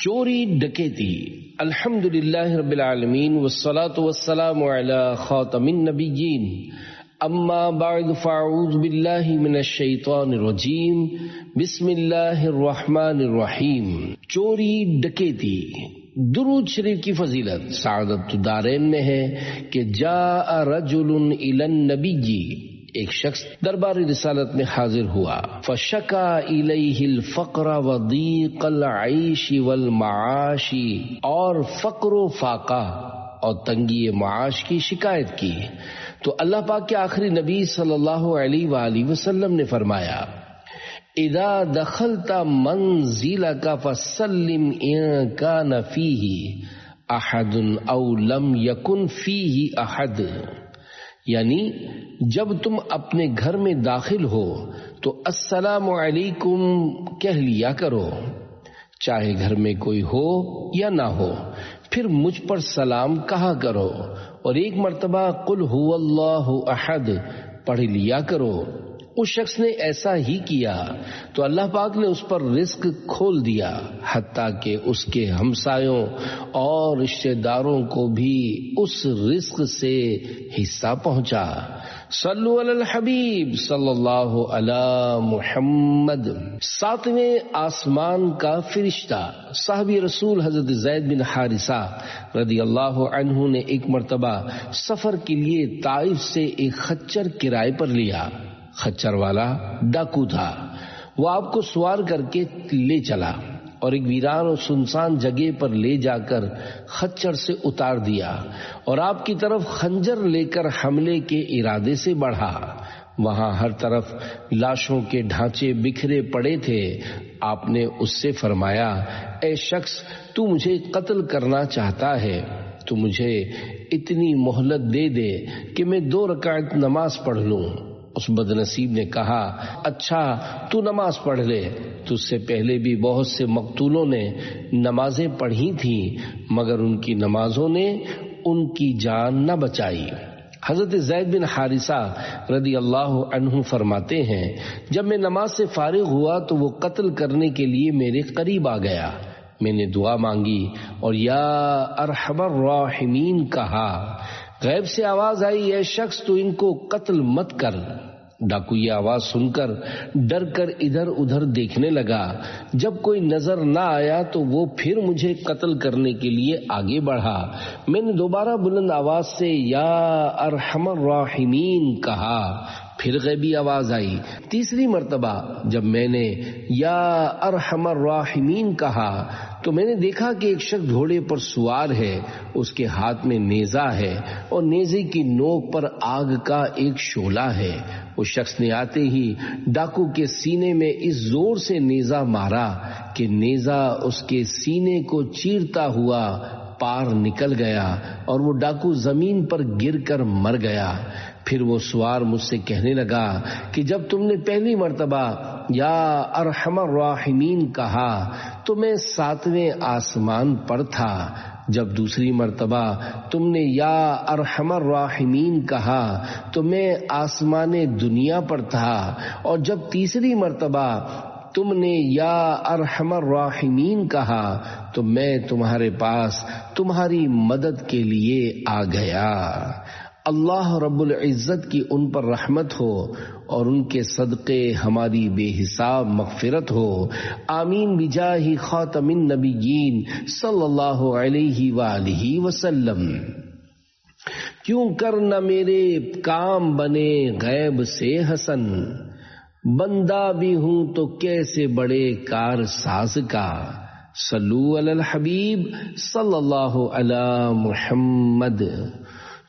چوری ڈکیتی۔ الحمدللہ رب العالمین والصلاة والسلام علی خاتم النبیین، اما بعد فاعوذ باللہ من الشیطان الرجیم، بسم اللہ الرحمن الرحیم۔ چوری ڈکیتی۔ درود شریف کی فضیلت سعادت الدارین میں ہے کہ جاء رجل الی النبی، ایک شخص دربار رسالت میں حاضر ہوا، فشکا الیہ الفقر وضیق العیش والمعاش، اور فقر و فاقہ اور تنگی معاش کی شکایت کی۔ تو اللہ پاک کے آخری نبی صلی اللہ علیہ وآلہ وسلم نے فرمایا، اذا دخلت منزلک فسلم ان کان فیہ احد او لم یکن فیہ احد، یعنی جب تم اپنے گھر میں داخل ہو تو السلام علیکم کہہ لیا کرو، چاہے گھر میں کوئی ہو یا نہ ہو، پھر مجھ پر سلام کہا کرو، اور ایک مرتبہ قل هو اللہ احد پڑھ لیا کرو۔ اس شخص نے ایسا ہی کیا تو اللہ پاک نے اس پر رزق کھول دیا، حتیٰ کہ اس کے ہمسایوں اور رشتہ داروں کو بھی اس رزق سے حصہ پہنچا۔ صلو علی الحبیب صلی اللہ علی محمد۔ ساتویں آسمان کا فرشتہ صحابی رسول حضرت زید بن حارثہ رضی اللہ عنہ نے ایک مرتبہ سفر کے لیے طائف سے ایک خچر کرائے پر لیا۔ خچر والا ڈاکو تھا، وہ آپ کو سوار کر کے لے چلا اور ایک ویران اور سنسان جگہ پر لے جا کر خچر سے اتار دیا اور آپ کی طرف خنجر لے کر حملے کے ارادے سے بڑھا۔ وہاں ہر طرف لاشوں کے ڈھانچے بکھرے پڑے تھے۔ آپ نے اس سے فرمایا، اے شخص، تو مجھے قتل کرنا چاہتا ہے تو مجھے اتنی مہلت دے دے کہ میں 2 رکعت نماز پڑھ لوں۔ اس بد نصیب نے کہا، اچھا تو نماز پڑھ لے، تجھ سے پہلے بھی بہت سے مقتولوں نے نمازیں پڑھی تھیں مگر ان کی نمازوں نے ان کی جان نہ بچائی۔ حضرت زید بن حارثہ رضی اللہ عنہ فرماتے ہیں، جب میں نماز سے فارغ ہوا تو وہ قتل کرنے کے لیے میرے قریب آ گیا۔ میں نے دعا مانگی اور یا ارحم الراحمین کہا۔ غیب سے آواز آئی، اے شخص تو ان کو قتل مت کر۔ ڈاکو یہ آواز سن کر ڈر کر ادھر ادھر دیکھنے لگا۔ جب کوئی نظر نہ آیا تو وہ پھر مجھے قتل کرنے کے لیے آگے بڑھا۔ میں نے دوبارہ بلند آواز سے یا ارحم الراحمین کہا، پھر غیبی آواز آئی۔ تیسری مرتبہ جب میں نے یا ارحم الراحمین کہا تو میں نے دیکھا کہ ایک شخص گھوڑے پر سوار ہے، اس کے ہاتھ میں نیزہ ہے اور نیزے کی نوک پر آگ کا ایک شعلہ ہے۔ اس شخص نے آتے ہی ڈاکو کے سینے میں اس زور سے نیزہ مارا کہ نیزہ اس کے سینے کو چیرتا ہوا پار نکل گیا اور وہ ڈاکو زمین پر گر کر مر گیا۔ پھر وہ سوار مجھ سے کہنے لگا کہ جب تم نے پہلی مرتبہ یا ارحم الراحمین کہا تو میں 7ویں آسمان پر تھا، جب دوسری مرتبہ تم نے یا ارحم الراحمین کہا تو میں آسمان دنیا پر تھا، اور جب تیسری مرتبہ تم نے یا ارحم الراحمین کہا تو میں تمہارے پاس تمہاری مدد کے لیے آ گیا۔ اللہ رب العزت کی ان پر رحمت ہو اور ان کے صدقے ہماری بے حساب مغفرت ہو، آمین بجاہ خاتم النبیین صلی اللہ علیہ وآلہ وسلم۔ کیوں کر نہ میرے کام بنے غیب سے حسن، بندہ بھی ہوں تو کیسے بڑے کار ساز کا، صلو علی الحبیب صلی اللہ علی محمد۔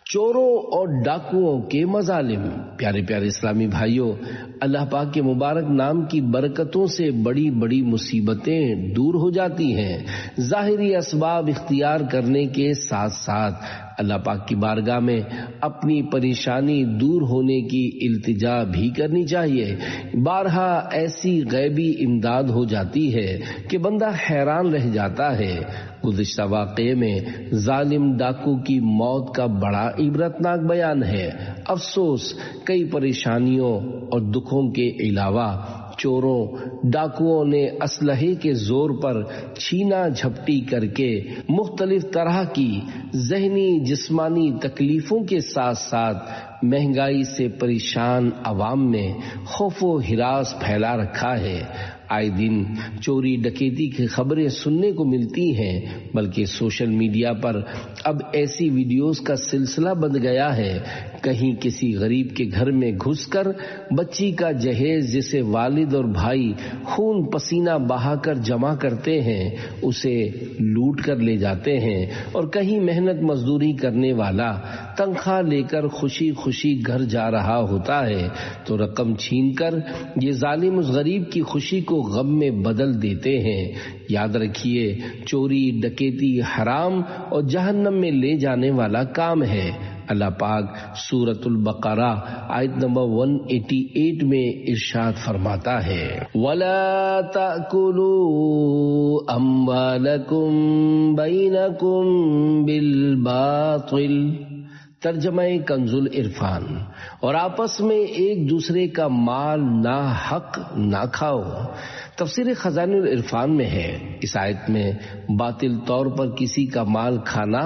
چوروں اور ڈاکوؤں کے مظالم۔ پیارے پیارے اسلامی بھائیوں، اللہ پاک کے مبارک نام کی برکتوں سے بڑی بڑی مصیبتیں دور ہو جاتی ہیں۔ ظاہری اسباب اختیار کرنے کے ساتھ ساتھ اللہ پاک کی بارگاہ میں اپنی پریشانی دور ہونے کی التجا بھی کرنی چاہیے۔ بارہا ایسی غیبی امداد ہو جاتی ہے کہ بندہ حیران رہ جاتا ہے۔ گزشتہ واقعے میں ظالم ڈاکو کی موت کا بڑا عبرتناک بیان ہے۔ افسوس، کئی پریشانیوں اور دکھوں کے علاوہ چوروں ڈاکوؤں نے اسلحے کے زور پر چھینا جھپٹی کر کے مختلف طرح کی ذہنی جسمانی تکلیفوں کے ساتھ ساتھ مہنگائی سے پریشان عوام میں خوف و ہراس پھیلا رکھا ہے۔ آئے دن چوری ڈکیتی کی خبریں سننے کو ملتی ہیں، بلکہ سوشل میڈیا پر اب ایسی ویڈیوز کا سلسلہ بن گیا ہے۔ کہیں کسی غریب کے گھر میں گھس کر بچی کا جہیز جسے والد اور بھائی خون پسینہ بہا کر جمع کرتے ہیں اسے لوٹ کر لے جاتے ہیں، اور کہیں محنت مزدوری کرنے والا تنخواہ لے کر خوشی خوشی گھر جا رہا ہوتا ہے تو رقم چھین کر یہ ظالم اس غریب کی خوشی کو غم میں بدل دیتے ہیں۔ یاد رکھیے، چوری ڈکیتی حرام اور جہنم میں لے جانے والا کام ہے۔ اللہ پاک سورۃ البقرہ آیت نمبر 188 میں ارشاد فرماتا ہے، وَلَا تَأْكُلُوا أَمْوَالَكُمْ بَيْنَكُمْ بِالْبَاطِلِ، ترجمہ کنز العرفان، اور آپس میں ایک دوسرے کا مال ناحق نہ کھاؤ۔ تفسیر خزانہ العرفان میں ہے، اس آیت میں باطل طور پر کسی کا مال کھانا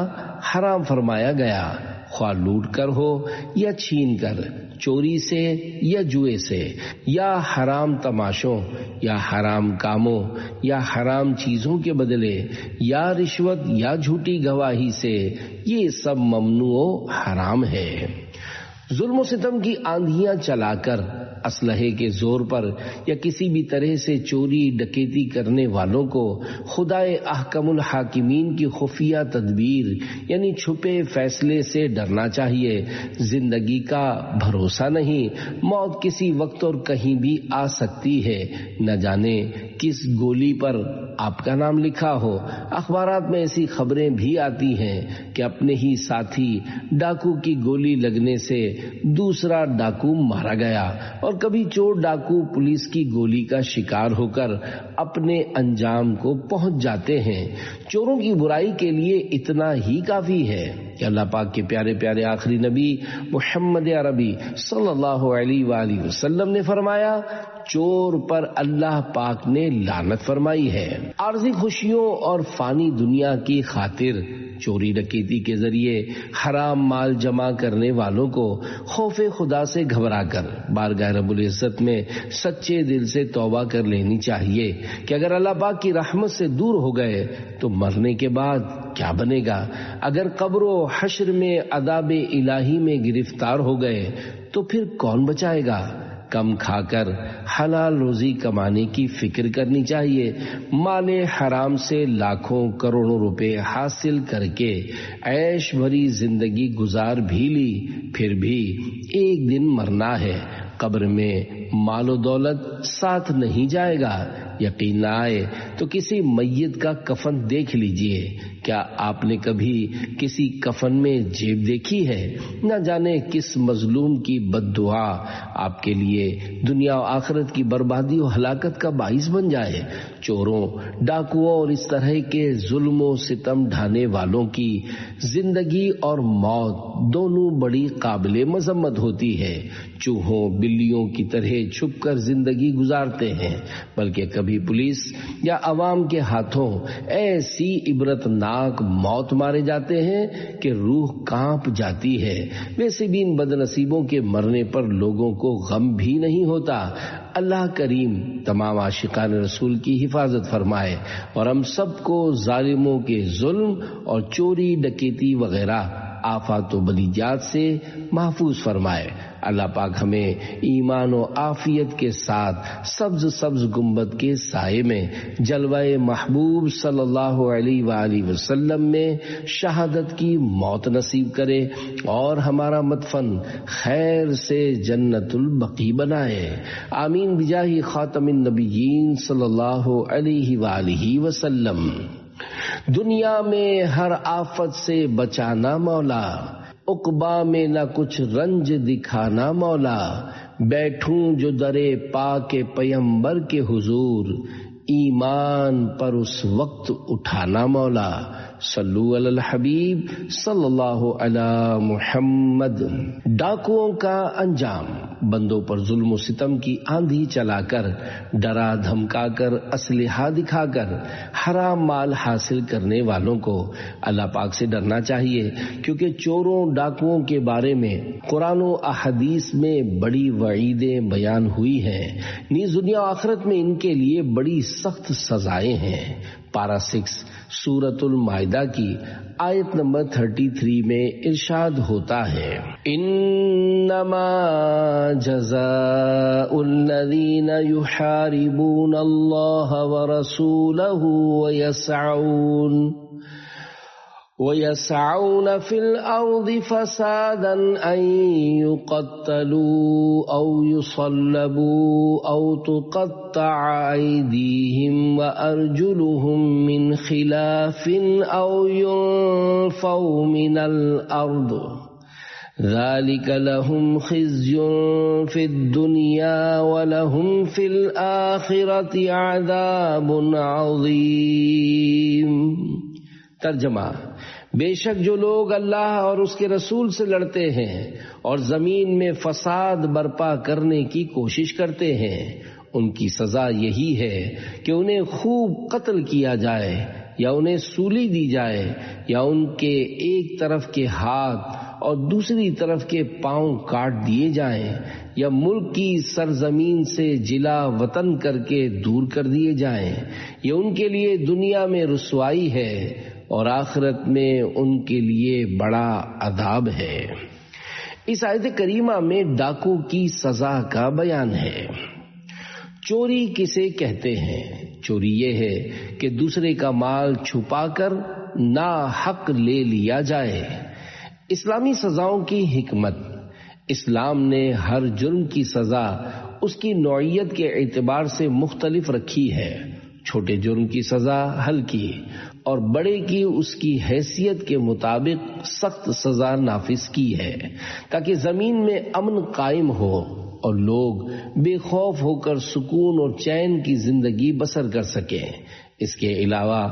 حرام فرمایا گیا، خواہ لوٹ کر ہو یا چھین کر، چوری سے یا جوئے سے، یا حرام تماشوں یا حرام کاموں یا حرام چیزوں کے بدلے، یا رشوت یا جھوٹی گواہی سے، یہ سب ممنوع و حرام ہے۔ ظلم و ستم کی آندھیاں چلا کر اسلحے کے زور پر یا کسی بھی طرح سے چوری ڈکیتی کرنے والوں کو خدائے احکم الحاکمین کی خفیہ تدبیر یعنی چھپے فیصلے سے ڈرنا چاہیے۔ زندگی کا بھروسہ نہیں، موت کسی وقت اور کہیں بھی آ سکتی ہے، نہ جانے کس گولی پر آپ کا نام لکھا ہو۔ اخبارات میں ایسی خبریں بھی آتی ہیں کہ اپنے ہی ساتھی ڈاکو کی گولی لگنے سے دوسرا ڈاکو مارا گیا، اور کبھی چور ڈاکو پولیس کی گولی کا شکار ہو کر اپنے انجام کو پہنچ جاتے ہیں۔ چوروں کی برائی کے لیے اتنا ہی کافی ہے کہ اللہ پاک کے پیارے پیارے آخری نبی محمد عربی صلی اللہ علیہ وآلہ وسلم نے فرمایا، چور پر اللہ پاک نے لعنت فرمائی ہے۔ عارضی خوشیوں اور فانی دنیا کی خاطر چوری ڈکیتی کے ذریعے حرام مال جمع کرنے والوں کو خوف خدا سے گھبرا کر بارگاہ رب العزت میں سچے دل سے توبہ کر لینی چاہیے کہ اگر اللہ پاک کی رحمت سے دور ہو گئے تو مرنے کے بعد کیا بنے گا؟ اگر قبر و حشر میں عذاب الہی میں گرفتار ہو گئے تو پھر کون بچائے گا؟ کم کھا کر حلال روزی کمانے کی فکر کرنی چاہیے۔ مال حرام سے لاکھوں کروڑوں روپے حاصل کر کے عیش بھری زندگی گزار بھی لی، پھر بھی ایک دن مرنا ہے، قبر میں مال و دولت ساتھ نہیں جائے گا۔ یقین نہ آئے تو کسی میت کا کفن دیکھ لیجئے، کیا آپ نے کبھی کسی کفن میں جیب دیکھی ہے؟ نہ جانے کس مظلوم کی بد دعا آپ کے لیے دنیا و آخرت کی بربادی و ہلاکت کا باعث بن جائے۔ چوروں ڈاکوؤں اور اس طرح کے ظلم و ستم ڈھانے والوں کی زندگی اور موت دونوں بڑی قابل مذمت ہوتی ہے۔ چوہوں بلیوں کی طرح چھپ کر زندگی گزارتے ہیں، بلکہ کبھی پولیس یا عوام کے ہاتھوں ایسی عبرت ناک موت مارے جاتے ہیں کہ روح کانپ جاتی ہے۔ ویسے بھی ان بد نصیبوں کے مرنے پر لوگوں کو غم بھی نہیں ہوتا۔ اللہ کریم تمام عاشقان رسول کی حفاظت فرمائے اور ہم سب کو ظالموں کے ظلم اور چوری ڈکیتی وغیرہ آفات و بلیجات سے محفوظ فرمائے۔ اللہ پاک ہمیں ایمان و عافیت کے ساتھ سبز سبز گنبد کے سائے میں جلوہ محبوب صلی اللہ علیہ وآلہ وسلم میں شہادت کی موت نصیب کرے اور ہمارا مدفن خیر سے جنت البقیع بنائے۔ آمین بجاہ خاتم النبیین صلی اللہ علیہ وآلہ وسلم۔ دنیا میں ہر آفت سے بچانا مولا، عقبا میں نہ کچھ رنج دکھانا مولا، بیٹھوں جو درے پاک پیمبر کے حضور، ایمان پر اس وقت اٹھانا مولا۔ صلو علی الحبیب صلی اللہ علی محمد۔ ڈاکوؤں کا انجام، بندوں پر ظلم و ستم کی آندھی چلا کر، ڈرا دھمکا کر، اسلحہ دکھا کر حرام مال حاصل کرنے والوں کو اللہ پاک سے ڈرنا چاہیے، کیونکہ چوروں ڈاکوؤں کے بارے میں قرآن و احادیث میں بڑی وعیدیں بیان ہوئی ہیں، نیز دنیا و آخرت میں ان کے لیے بڑی سخت سزائیں ہیں۔ پارہ 6 سورۃ المائدہ کی آیت نمبر 33 میں ارشاد ہوتا ہے، انما جزاء الذین یحاربون اللہ ورسولہ وَيَسْعَوْنَ فِي الْأَرْضِ فَسَادًا أَن يُقَتَّلُوا أَوْ يُصَلَّبُوا أَوْ تُقَطَّعَ أَيْدِيهِمْ وَأَرْجُلُهُم مِّنْ خِلَافٍ أَوْ يُنفَوْا مِنَ الْأَرْضِ ذَلِكَ لَهُمْ خِزْيٌ فِي الدُّنْيَا وَلَهُمْ فِي الْآخِرَةِ عَذَابٌ عَظِيمٌ۔ ترجمہ، بے شک جو لوگ اللہ اور اس کے رسول سے لڑتے ہیں اور زمین میں فساد برپا کرنے کی کوشش کرتے ہیں، ان کی سزا یہی ہے کہ انہیں خوب قتل کیا جائے یا انہیں سولی دی جائے یا ان کے ایک طرف کے ہاتھ اور دوسری طرف کے پاؤں کاٹ دیے جائیں یا ملک کی سرزمین سے جلا وطن کر کے دور کر دیے جائیں۔ یہ ان کے لیے دنیا میں رسوائی ہے اور آخرت میں ان کے لیے بڑا عذاب ہے۔ اس آیت کریمہ میں ڈاکو کی سزا کا بیان ہے۔ چوری کسے کہتے ہیں؟ چوری یہ ہے کہ دوسرے کا مال چھپا کر ناحق لے لیا جائے۔ اسلامی سزاؤں کی حکمت، اسلام نے ہر جرم کی سزا اس کی نوعیت کے اعتبار سے مختلف رکھی ہے۔ چھوٹے جرم کی سزا ہلکی اور بڑے کی اس کی حیثیت کے مطابق سخت سزا نافذ کی ہے، تاکہ زمین میں امن قائم ہو اور لوگ بے خوف ہو کر سکون اور چین کی زندگی بسر کر سکیں۔ اس کے علاوہ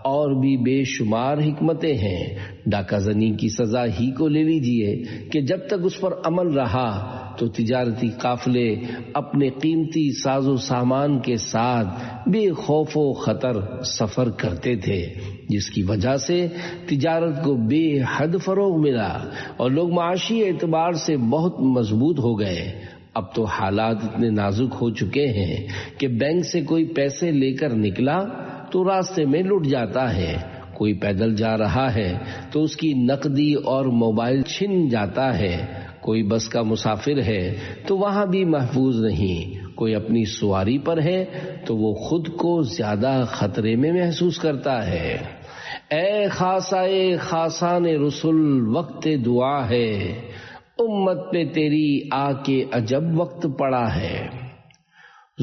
اور بھی بے شمار حکمتیں ہیں۔ ڈاکہ زنی کی سزا ہی کو لے لیجئے کہ جب تک اس پر عمل رہا تو تجارتی قافلے اپنے قیمتی ساز و سامان کے ساتھ بے خوف و خطر سفر کرتے تھے، جس کی وجہ سے تجارت کو بے حد فروغ ملا اور لوگ معاشی اعتبار سے بہت مضبوط ہو گئے۔ اب تو حالات اتنے نازک ہو چکے ہیں کہ بینک سے کوئی پیسے لے کر نکلا تو راستے میں لٹ جاتا ہے، کوئی پیدل جا رہا ہے تو اس کی نقدی اور موبائل چھن جاتا ہے، کوئی بس کا مسافر ہے تو وہاں بھی محفوظ نہیں، کوئی اپنی سواری پر ہے تو وہ خود کو زیادہ خطرے میں محسوس کرتا ہے۔ اے خاصائے خاصان رسول، وقت دعا ہے، امت پہ تیری آ کے عجب وقت پڑا ہے۔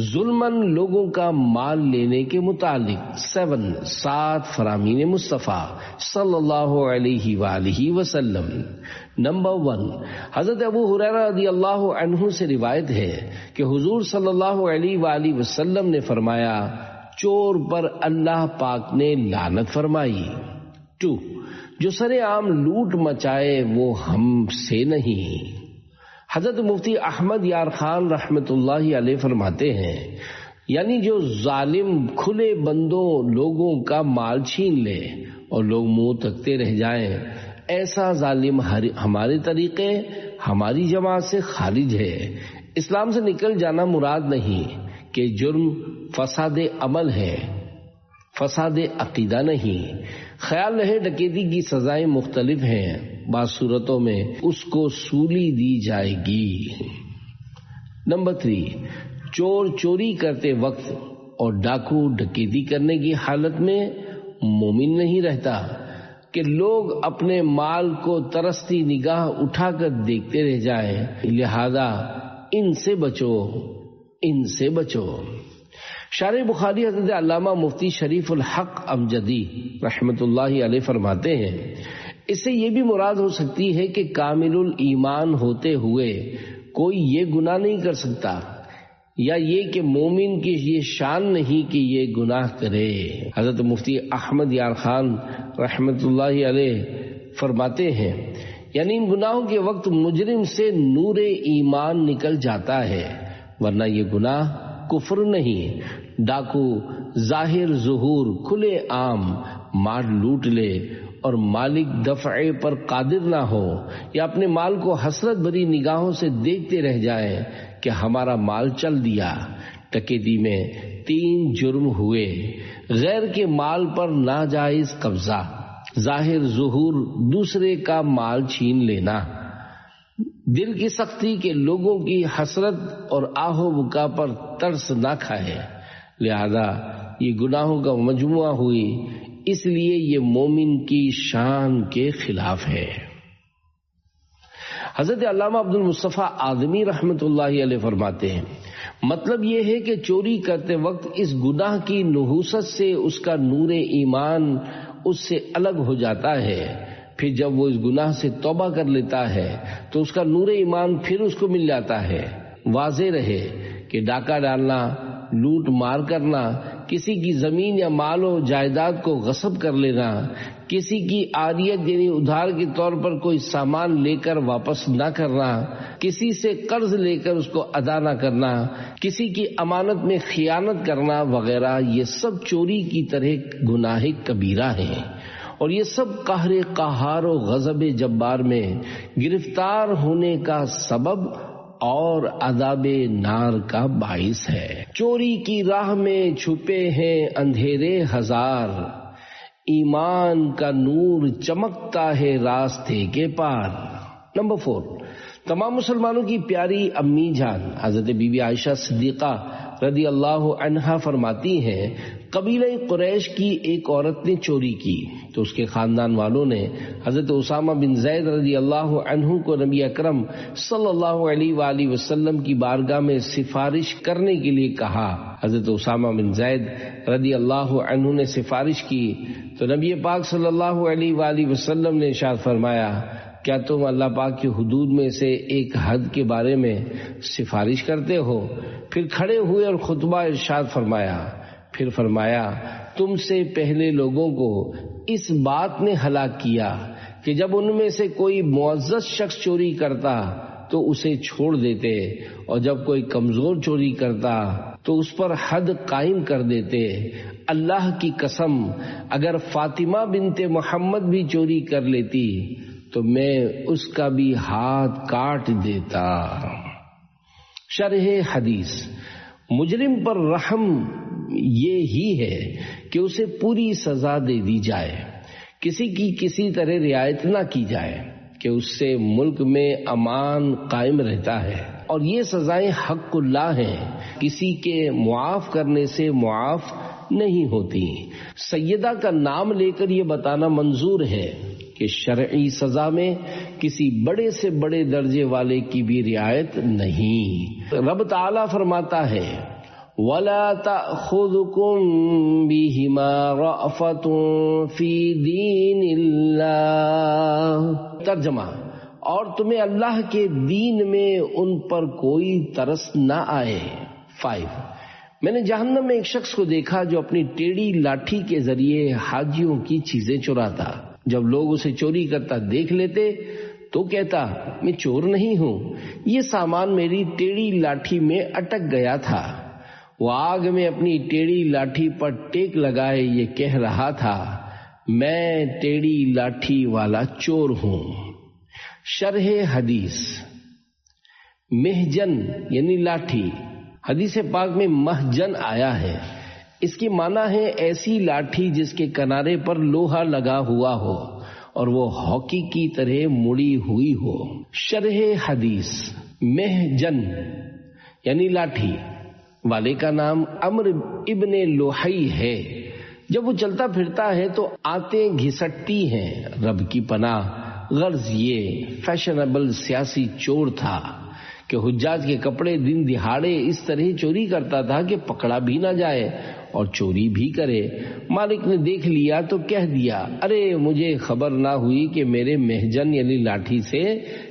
ظلماً لوگوں کا مال لینے کے متعلق 7 فرامین مصطفیٰ صلی اللہ علیہ وآلہ وسلم۔ نمبر 1، حضرت ابو ہریرہ رضی اللہ عنہ سے روایت ہے کہ حضور صلی اللہ علیہ وآلہ وسلم نے فرمایا، چور پر اللہ پاک نے لعنت فرمائی۔ 2، جو سرے عام لوٹ مچائے وہ ہم سے نہیں۔ حضرت مفتی احمد یار خان رحمت اللہ علیہ فرماتے ہیں، یعنی جو ظالم کھلے بندوں لوگوں کا مال چھین لے اور لوگ منہ تکتے رہ جائیں، ایسا ظالم ہمارے طریقے ہماری جماعت سے خارج ہے۔ اسلام سے نکل جانا مراد نہیں کہ جرم فساد عمل ہے، فساد عقیدہ نہیں۔ خیال رہے ڈکیتی کی سزائیں مختلف ہیں، بعض صورتوں میں اس کو سولی دی جائے گی۔ نمبر 3، چور چوری کرتے وقت اور ڈاکو ڈکیتی کرنے کی حالت میں مومن نہیں رہتا کہ لوگ اپنے مال کو ترستی نگاہ اٹھا کر دیکھتے رہ جائیں، لہذا ان سے بچو۔ شارح بخاری حضرت علامہ مفتی شریف الحق امجدی رحمت اللہ علیہ فرماتے ہیں، اس سے یہ بھی مراد ہو سکتی ہے کہ کامل الایمان ہوتے ہوئے کوئی یہ گناہ نہیں کر سکتا، یا یہ کہ مومن کی یہ شان نہیں کہ یہ گناہ کرے۔ حضرت مفتی احمد یار خان رحمت اللہ علیہ فرماتے ہیں، یعنی ان گناہوں کے وقت مجرم سے نور ایمان نکل جاتا ہے، ورنہ یہ گناہ کفر نہیں۔ ڈاکو ظاہر ظہور کھلے عام مال لوٹ لے اور مالک دفعے پر قادر نہ ہو، یا اپنے مال کو حسرت بھری نگاہوں سے دیکھتے رہ جائیں کہ ہمارا مال چل دیا۔ ڈکیتی میں 3 جرم ہوئے: غیر کے مال پر ناجائز قبضہ، ظاہر ظہور دوسرے کا مال چھین لینا، دل کی سختی کے لوگوں کی حسرت اور آہ و بکا پر ترس نہ کھائے۔ لہذا یہ گناہوں کا مجموعہ ہوئی، اس لیے یہ مومن کی شان کے خلاف ہے۔ حضرت علامہ عبد المصطفیٰ آدمی رحمت اللہ علیہ فرماتے ہیں، مطلب یہ ہے کہ چوری کرتے وقت اس گناہ کی نحوست سے اس کا نور ایمان اس سے الگ ہو جاتا ہے، پھر جب وہ اس گناہ سے توبہ کر لیتا ہے تو اس کا نور ایمان پھر اس کو مل جاتا ہے۔ واضح رہے کہ ڈاکہ ڈالنا، لوٹ مار کرنا، کسی کی زمین یا مال و جائیداد کو غصب کر لینا، کسی کی عاریت یعنی ادھار کے طور پر کوئی سامان لے کر واپس نہ کرنا، کسی سے قرض لے کر اس کو ادا نہ کرنا، کسی کی امانت میں خیانت کرنا وغیرہ، یہ سب چوری کی طرح گناہ کبیرہ ہیں، اور یہ سب قہر قہار و غضب جبار میں گرفتار ہونے کا سبب اور عذاب نار کا باعث ہے۔ چوری کی راہ میں چھپے ہیں اندھیرے ہزار، ایمان کا نور چمکتا ہے راستے کے پار۔ نمبر 4، تمام مسلمانوں کی پیاری امی جان حضرت بی بی عائشہ صدیقہ رضی اللہ عنہا فرماتی ہیں، قبیلہ قریش کی ایک عورت نے چوری کی تو اس کے خاندان والوں نے حضرت اسامہ بن زید رضی اللہ عنہ کو نبی اکرم صلی اللہ علیہ وآلہ وسلم کی بارگاہ میں سفارش کرنے کے لیے کہا۔ حضرت اسامہ بن زید رضی اللہ عنہ نے سفارش کی تو نبی پاک صلی اللہ علیہ وآلہ وسلم نے ارشاد فرمایا، کیا تم اللہ پاک کی حدود میں سے ایک حد کے بارے میں سفارش کرتے ہو؟ پھر کھڑے ہوئے اور خطبہ ارشاد فرمایا، پھر فرمایا، تم سے پہلے لوگوں کو اس بات نے ہلاک کیا کہ جب ان میں سے کوئی معزز شخص چوری کرتا تو اسے چھوڑ دیتے، اور جب کوئی کمزور چوری کرتا تو اس پر حد قائم کر دیتے۔ اللہ کی قسم، اگر فاطمہ بنت محمد بھی چوری کر لیتی تو میں اس کا بھی ہاتھ کاٹ دیتا۔ شرح حدیث، مجرم پر رحم یہ ہی ہے کہ اسے پوری سزا دے دی جائے، کسی کی کسی طرح رعایت نہ کی جائے کہ اس سے ملک میں امان قائم رہتا ہے، اور یہ سزائیں حق اللہ ہیں، کسی کے معاف کرنے سے معاف نہیں ہوتی۔ سیدہ کا نام لے کر یہ بتانا منظور ہے کہ شرعی سزا میں کسی بڑے سے بڑے درجے والے کی بھی رعایت نہیں۔ رب تعالیٰ فرماتا ہے، وَلَا تَأْخُذُكُمْ بِهِمَا رَأْفَةٌ فِي دِينِ اللَّهِ۔ ترجمہ، اور تمہیں اللہ کے دین میں ان پر کوئی ترس نہ آئے۔ 5، میں نے جہنم میں ایک شخص کو دیکھا جو اپنی ٹیڑھی لاٹھی کے ذریعے حاجیوں کی چیزیں چراتا۔ جب لوگ اسے چوری کرتا دیکھ لیتے تو کہتا، میں چور نہیں ہوں، یہ سامان میری ٹیڑھی لاٹھی میں اٹک گیا تھا۔ وہ آگ میں اپنی ٹیڑھی لاٹھی پر ٹیک لگائے یہ کہہ رہا تھا، میں ٹیڑھی لاٹھی والا چور ہوں۔ شرح حدیث، مہجن یعنی لاٹھی، حدیث پاک میں مہجن آیا ہے، اس کی معنی ہے ایسی لاٹھی جس کے کنارے پر لوہا لگا ہوا ہو اور وہ ہاکی کی طرح مڑی ہوئی ہو۔ شرح حدیث، مہجن یعنی لاٹھی والے کا نام عمرو ابن لوحی ہے، جب وہ چلتا پھرتا ہے تو آنتیں گھسٹتی ہیں، رب کی پناہ۔ غرض یہ فیشنیبل سیاسی چور تھا کہ حجاج کے کپڑے دن دہاڑے اس طرح چوری کرتا تھا کہ پکڑا بھی نہ جائے اور چوری بھی کرے۔ مالک نے دیکھ لیا تو کہہ دیا، ارے مجھے خبر نہ ہوئی کہ میرے مہجن یعنی لاٹھی سے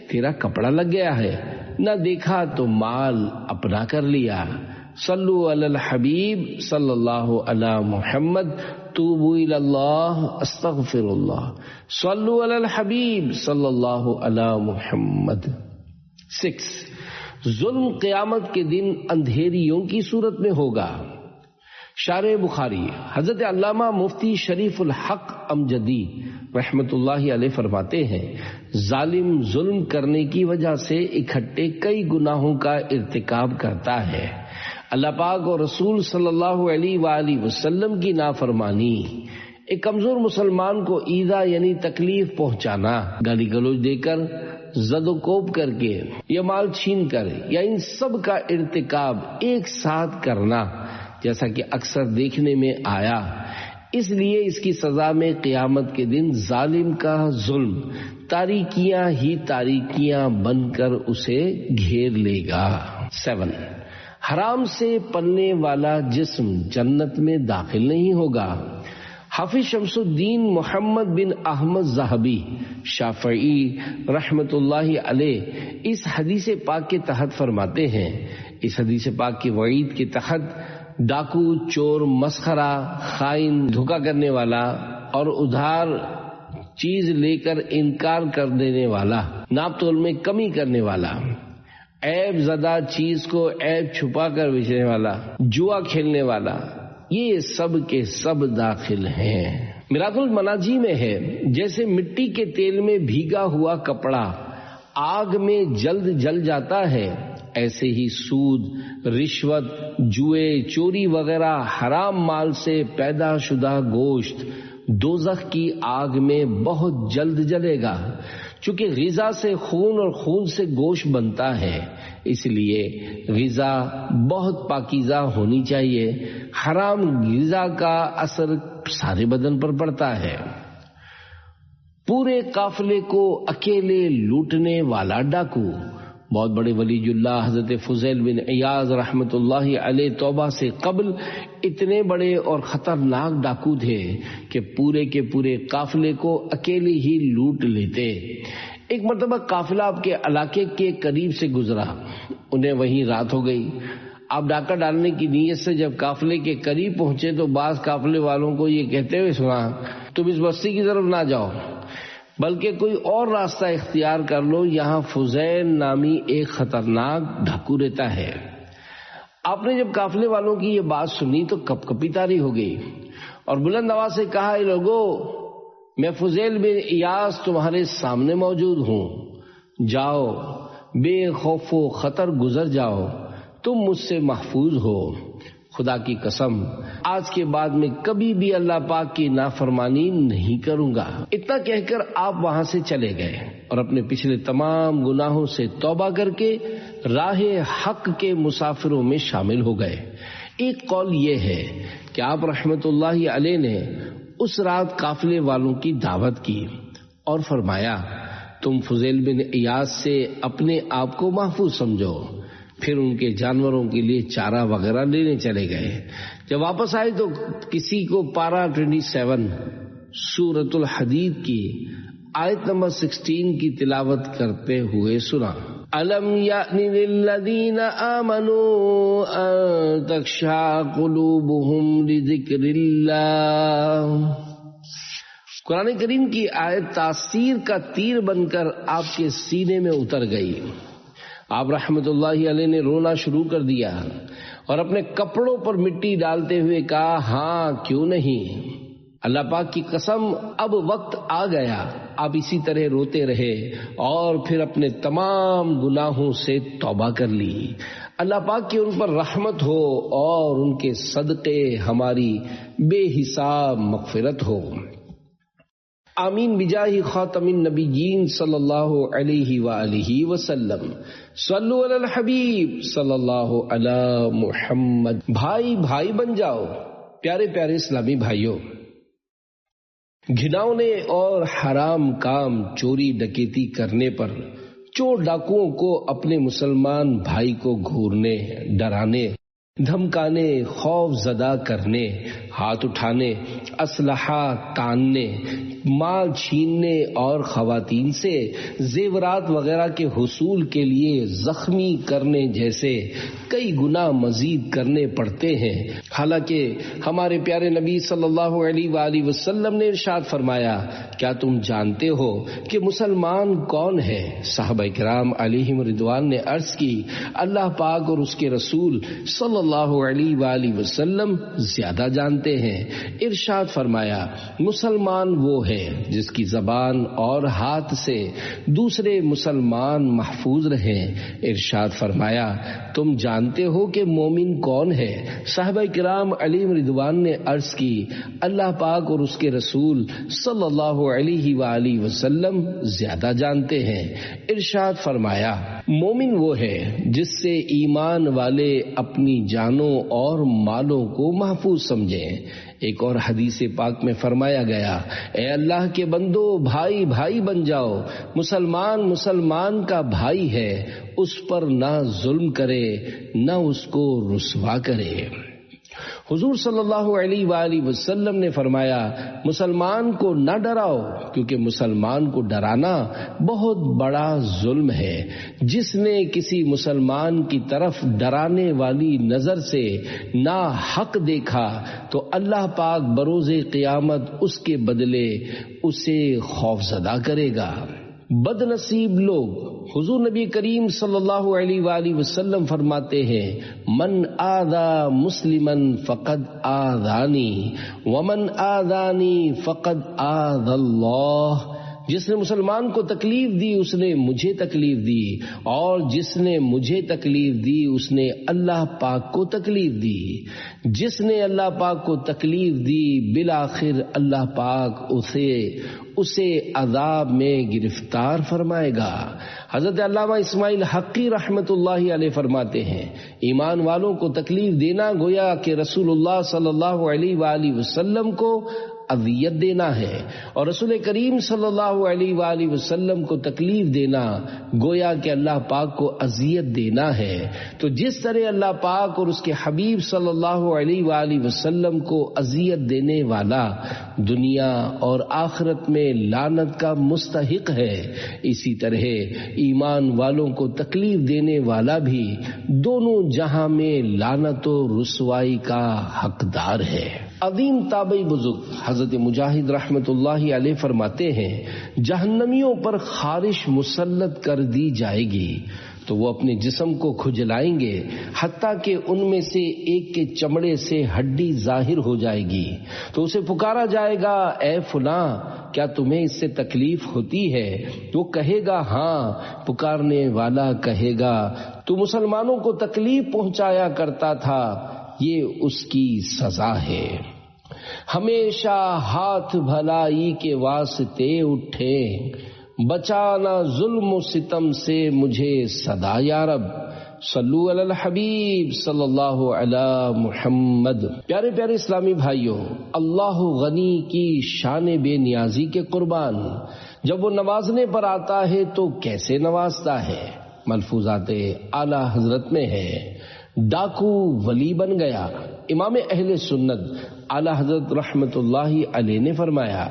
تیرا کپڑا لگ گیا ہے، نہ دیکھا تو مال اپنا کر لیا۔ صلو علی الحبیب صلی اللہ علی محمد توبوا الی اللہ استغفر اللہ صلو علی الحبیب صلی اللہ علی محمد۔ 6، ظلم قیامت کے دن اندھیریوں کی صورت میں ہوگا۔ شارح بخاری حضرت علامہ مفتی شریف الحق امجدی رحمت اللہ علیہ فرماتے ہیں، ظالم ظلم کرنے کی وجہ سے اکٹھے کئی گناہوں کا ارتکاب کرتا ہے۔ اللہ پاک اور رسول صلی اللہ علیہ وآلہ وسلم کی نافرمانی، ایک کمزور مسلمان کو ایذا یعنی تکلیف پہنچانا، گالی گلوچ دے کر، زد و کوب کر کے یا مال چھین کر، یا ان سب کا ارتکاب ایک ساتھ کرنا، جیسا کہ اکثر دیکھنے میں آیا، اس لیے اس کی سزا میں قیامت کے دن ظالم کا ظلم تاریکیاں ہی تاریکیاں بن کر اسے گھیر لے گا۔ 7، حرام سے پلنے والا جسم جنت میں داخل نہیں ہوگا۔ حافظ شمس الدین محمد بن احمد ذہبی شافعی رحمت اللہ علیہ اس حدیث پاک کے تحت فرماتے ہیں، اس حدیث پاک کی وعید کے تحت ڈاکو، چور، مسخرہ، خائن، دھوکہ کرنے والا اور ادھار چیز لے کر انکار کر دینے والا، ناپ تول میں کمی کرنے والا، عیب زدہ چیز کو عیب چھپا کر بیچنے والا، جوا کھیلنے والا، یہ سب کے سب داخل ہیں۔ میراث المناجی میں ہے، جیسے مٹی کے تیل میں بھیگا ہوا کپڑا آگ میں جلد جل جاتا ہے، ایسے ہی سود، رشوت، جوئے، چوری وغیرہ حرام مال سے پیدا شدہ گوشت دوزخ کی آگ میں بہت جلد جلے گا۔ چونکہ غذا سے خون اور خون سے گوشت بنتا ہے، اس لیے غذا بہت پاکیزہ ہونی چاہیے۔ حرام غذا کا اثر سارے بدن پر پڑتا ہے۔ پورے قافلے کو اکیلے لوٹنے والا ڈاکو، بہت بڑے ولی اللہ حضرت فضیل بن عیاض رحمت اللہ علیہ توبہ سے قبل اتنے بڑے اور خطرناک ڈاکو تھے کہ پورے کے پورے قافلے کو اکیلے ہی لوٹ لیتے۔ ایک مرتبہ قافلہ آپ کے علاقے کے قریب سے گزرا، انہیں وہیں رات ہو گئی۔ آپ ڈاکہ ڈالنے کی نیت سے جب قافلے کے قریب پہنچے تو بعض قافلے والوں کو یہ کہتے ہوئے سنا، تم اس بستی کی طرف نہ جاؤ بلکہ کوئی اور راستہ اختیار کر لو، یہاں فضیل نامی ایک خطرناک ڈاکو رہتا ہے۔ آپ نے جب قافلے والوں کی یہ بات سنی تو کپ کپی طاری ہو گئی اور بلند آواز سے کہا، اے لوگو، میں فضیل بن عیاض تمہارے سامنے موجود ہوں، جاؤ بے خوف و خطر گزر جاؤ، تم مجھ سے محفوظ ہو۔ خدا کی قسم آج کے بعد میں کبھی بھی اللہ پاک کی نافرمانی نہیں کروں گا۔ اتنا کہہ کر آپ وہاں سے چلے گئے اور اپنے پچھلے تمام گناہوں سے توبہ کر کے راہ حق کے مسافروں میں شامل ہو گئے۔ ایک قول یہ ہے کہ آپ رحمت اللہ علیہ نے اس رات قافلے والوں کی دعوت کی اور فرمایا، تم فضیل بن عیاض سے اپنے آپ کو محفوظ سمجھو۔ پھر ان کے جانوروں کے لیے چارہ وغیرہ لینے چلے گئے۔ جب واپس آئے تو کسی کو پارہ 27 سورۃ الحدید کی آیت نمبر 16 کی تلاوت کرتے ہوئے سنا، أَلَمْ يَأْنِ لِلَّذِينَ آمَنُوا أَن تَخْشَعَ قُلُوبُهُمْ لِذِكْرِ اللَّهِ۔ قرآن کریم کی آیت تاثیر کا تیر بن کر آپ کے سینے میں اتر گئی۔ آپ رحمت اللہ علیہ نے رونا شروع کر دیا اور اپنے کپڑوں پر مٹی ڈالتے ہوئے کہا، ہاں کیوں نہیں، اللہ پاک کی قسم اب وقت آ گیا۔ آپ اسی طرح روتے رہے اور پھر اپنے تمام گناہوں سے توبہ کر لی۔ اللہ پاک کی ان پر رحمت ہو اور ان کے صدقے ہماری بے حساب مغفرت ہو۔ آمین بجاہ خاتم النبیین صلی اللہ علیہ وآلہ وسلم۔ صلو علی الحبیب صلی اللہ علی محمد۔ بھائی بھائی بن جاؤ۔ پیارے پیارے اسلامی بھائیوں، گھناؤنے اور حرام کام چوری ڈکیتی کرنے پر چور ڈاکوؤں کو اپنے مسلمان بھائی کو گھورنے، ڈرانے دھمکانے، خوف زدہ کرنے، ہاتھ اٹھانے، اسلحہ تاننے، مال چھیننے اور خواتین سے زیورات وغیرہ کے حصول کے لیے زخمی کرنے جیسے کئی گناہ مزید کرنے پڑتے ہیں۔ حالانکہ ہمارے پیارے نبی صلی اللہ علیہ وآلہ وسلم نے ارشاد فرمایا، کیا تم جانتے ہو کہ مسلمان کون ہے؟ صحابہ کرام علیہم رضوان نے عرض کی، اللہ پاک اور اس کے رسول صلی اللہ علیہ وآلہ وسلم زیادہ جانتے ہیں۔ ارشاد فرمایا، مسلمان وہ ہے جس کی زبان اور ہاتھ سے دوسرے مسلمان محفوظ رہیں۔ ارشاد فرمایا، تم جانتے ہو کہ مومن کون ہے؟ صحابہ کرام علیہم رضوان نے عرض کی، اللہ پاک اور اس کے رسول صلی اللہ علیہ وآلہ وسلم زیادہ جانتے ہیں۔ ارشاد فرمایا، مومن وہ ہے جس سے ایمان والے اپنی جانوں اور مالوں کو محفوظ سمجھیں۔ ایک اور حدیث پاک میں فرمایا گیا، اے اللہ کے بندو، بھائی بھائی بن جاؤ، مسلمان مسلمان کا بھائی ہے، اس پر نہ ظلم کرے نہ اس کو رسوا کرے۔ حضور صلی اللہ علیہ وآلہ وسلم نے فرمایا، مسلمان کو نہ ڈراؤ، کیونکہ مسلمان کو ڈرانا بہت بڑا ظلم ہے۔ جس نے کسی مسلمان کی طرف ڈرانے والی نظر سے نا حق دیکھا تو اللہ پاک بروز قیامت اس کے بدلے اسے خوفزدہ کرے گا۔ بد نصیب لوگ، حضور نبی کریم صلی اللہ علیہ وآلہ وسلم فرماتے ہیں، من آذا مسلما فقد آذانی ومن آذانی فقد آذى اللہ۔ جس نے مسلمان کو تکلیف دی اس نے مجھے تکلیف دی، اور جس نے مجھے تکلیف دی اس نے اللہ پاک کو تکلیف دی۔ جس نے اللہ پاک کو تکلیف دی بالآخر اللہ پاک اسے عذاب میں گرفتار فرمائے گا۔ حضرت علامہ اسماعیل حقی رحمت اللہ علیہ فرماتے ہیں، ایمان والوں کو تکلیف دینا گویا کہ رسول اللہ صلی اللہ علیہ وآلہ وسلم کو اذیت دینا ہے، اور رسول کریم صلی اللہ علیہ وآلہ وسلم کو تکلیف دینا گویا کہ اللہ پاک کو اذیت دینا ہے۔ تو جس طرح اللہ پاک اور اس کے حبیب صلی اللہ علیہ وآلہ وسلم کو اذیت دینے والا دنیا اور آخرت میں لعنت کا مستحق ہے، اسی طرح ایمان والوں کو تکلیف دینے والا بھی دونوں جہاں میں لعنت و رسوائی کا حقدار ہے۔ عظیم تابعی بزرگ حضرت مجاہد رحمت اللہ علیہ فرماتے ہیں، جہنمیوں پر خارش مسلط کر دی جائے گی تو وہ اپنے جسم کو کھجلائیں گے حتیٰ کہ ان میں سے ایک کے چمڑے سے ہڈی ظاہر ہو جائے گی، تو اسے پکارا جائے گا، اے فلاں کیا تمہیں اس سے تکلیف ہوتی ہے؟ وہ کہے گا ہاں۔ پکارنے والا کہے گا، تو مسلمانوں کو تکلیف پہنچایا کرتا تھا، یہ اس کی سزا ہے۔ ہمیشہ ہاتھ بھلائی کے واسطے اٹھے، بچانا ظلم و ستم سے مجھے صدا یا رب۔ صلو علی الحبیب صلی اللہ علی محمد۔ پیارے پیارے اسلامی بھائیوں، اللہ غنی کی شان بے نیازی کے قربان، جب وہ نوازنے پر آتا ہے تو کیسے نوازتا ہے؟ ملفوظات اعلی حضرت میں ہے، ڈاکو ولی بن گیا۔ امام اہل سنت اعلی حضرت رحمت اللہ علیہ نے فرمایا،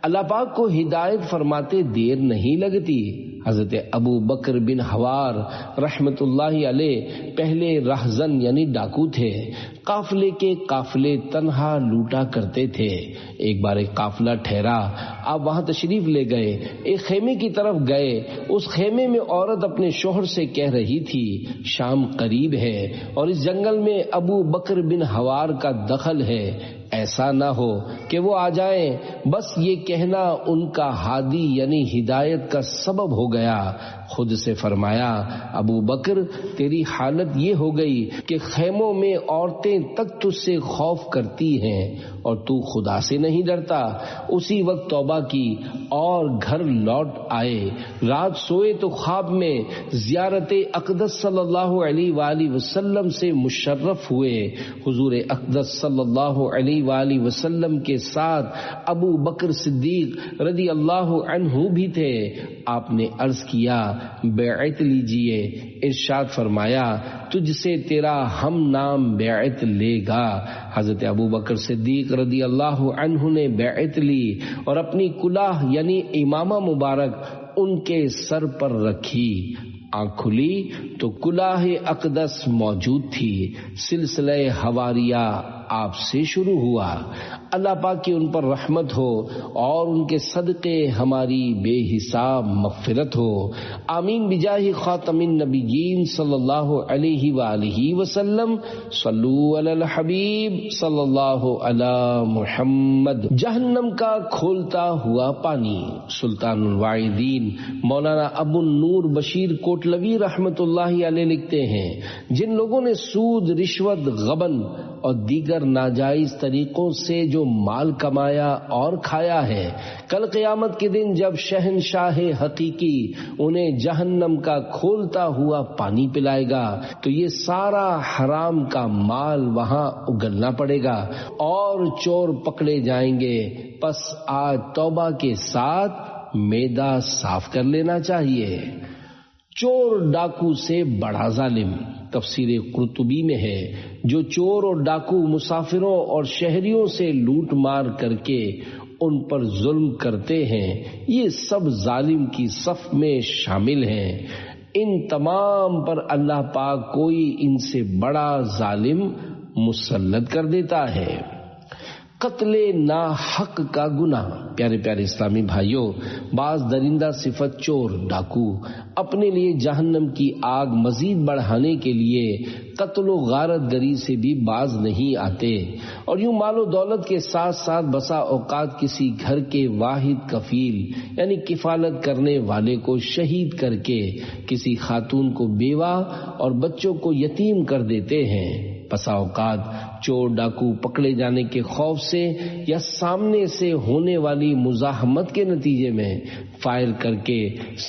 اللہ پاک کو ہدایت فرماتے دیر نہیں لگتی۔ حضرت ابو بکر بن حوار رحمت اللہ علیہ پہلے رہزن یعنی ڈاکو تھے، قافلے کے قافلے تنہا لوٹا کرتے تھے۔ ایک بار ایک قافلہ ٹھہرا، آپ وہاں تشریف لے گئے، ایک خیمے کی طرف گئے، اس خیمے میں عورت اپنے شوہر سے کہہ رہی تھی، شام قریب ہے اور اس جنگل میں ابو بکر بن حوار کا دخل ہے، ایسا نہ ہو کہ وہ آ جائیں، بس یہ کہنا ان کا ہادی یعنی ہدایت کا سبب ہو گیا۔ خود سے فرمایا، ابو بکر تیری حالت یہ ہو گئی کہ خیموں میں عورتیں تک تجھ سے خوف کرتی ہیں اور تو خدا سے نہیں ڈرتا۔ اسی وقت توبہ کی اور گھر لوٹ آئے، رات سوئے تو خواب میں زیارت اقدس صلی اللہ علیہ وآلہ وسلم سے مشرف ہوئے۔ حضور اقدس صلی اللہ علیہ وآلہ وسلم کے ساتھ ابو بکر صدیق رضی اللہ عنہ بھی تھے۔ آپ نے عرض کیا بیعت لیجئے، ارشاد فرمایا تجھ سے تیرا ہم نام بیعت لے گا۔ حضرت ابو بکر صدیق رضی اللہ عنہ نے بیعت لی اور اپنی کلاه یعنی امامہ مبارک ان کے سر پر رکھی۔ آنکھ کھلی تو کلاه اقدس موجود تھی۔ سلسلہ حواریہ آپ سے شروع ہوا۔ اللہ پاک کی ان پر رحمت ہو اور ان کے صدقے ہماری بے حساب مغفرت ہو، آمین بجاہ خاتم النبیین صلی اللہ علیہ وآلہ وسلم۔ صلو علی الحبیب صلی اللہ علی محمد۔ جہنم کا کھولتا ہوا پانی۔ سلطان الواعظین مولانا ابو النور بشیر کوٹلوی رحمت اللہ علیہ لکھتے ہیں جن لوگوں نے سود، رشوت، غبن اور دیگر ناجائز طریقوں سے جو مال کمایا اور کھایا ہے، کل قیامت کے دن جب شہنشاہ حقیقی انہیں جہنم کا کھولتا ہوا پانی پلائے گا تو یہ سارا حرام کا مال وہاں اگلنا پڑے گا اور چور پکڑے جائیں گے۔ پس آج توبہ کے ساتھ معدہ صاف کر لینا چاہیے۔ چور ڈاکو سے بڑا ظالم۔ تفسیر قرطبی میں ہے جو چور اور ڈاکو مسافروں اور شہریوں سے لوٹ مار کر کے ان پر ظلم کرتے ہیں، یہ سب ظالم کی صف میں شامل ہیں۔ ان تمام پر اللہ پاک کوئی ان سے بڑا ظالم مسلط کر دیتا ہے۔ قتل ناحق کا گناہ۔ پیارے پیارے اسلامی بھائیوں، بعض درندہ صفت چور، ڈاکو اپنے لیے جہنم کی آگ مزید بڑھانے کے لیے قتل و غارت گری سے بھی باز نہیں آتے، اور یوں مال و دولت کے ساتھ ساتھ بسا اوقات کسی گھر کے واحد کفیل یعنی کفالت کرنے والے کو شہید کر کے کسی خاتون کو بیوہ اور بچوں کو یتیم کر دیتے ہیں۔ بسا اوقات چور ڈاکو پکڑے جانے کے خوف سے یا سامنے سے ہونے والی مزاحمت کے نتیجے میں فائر کر کے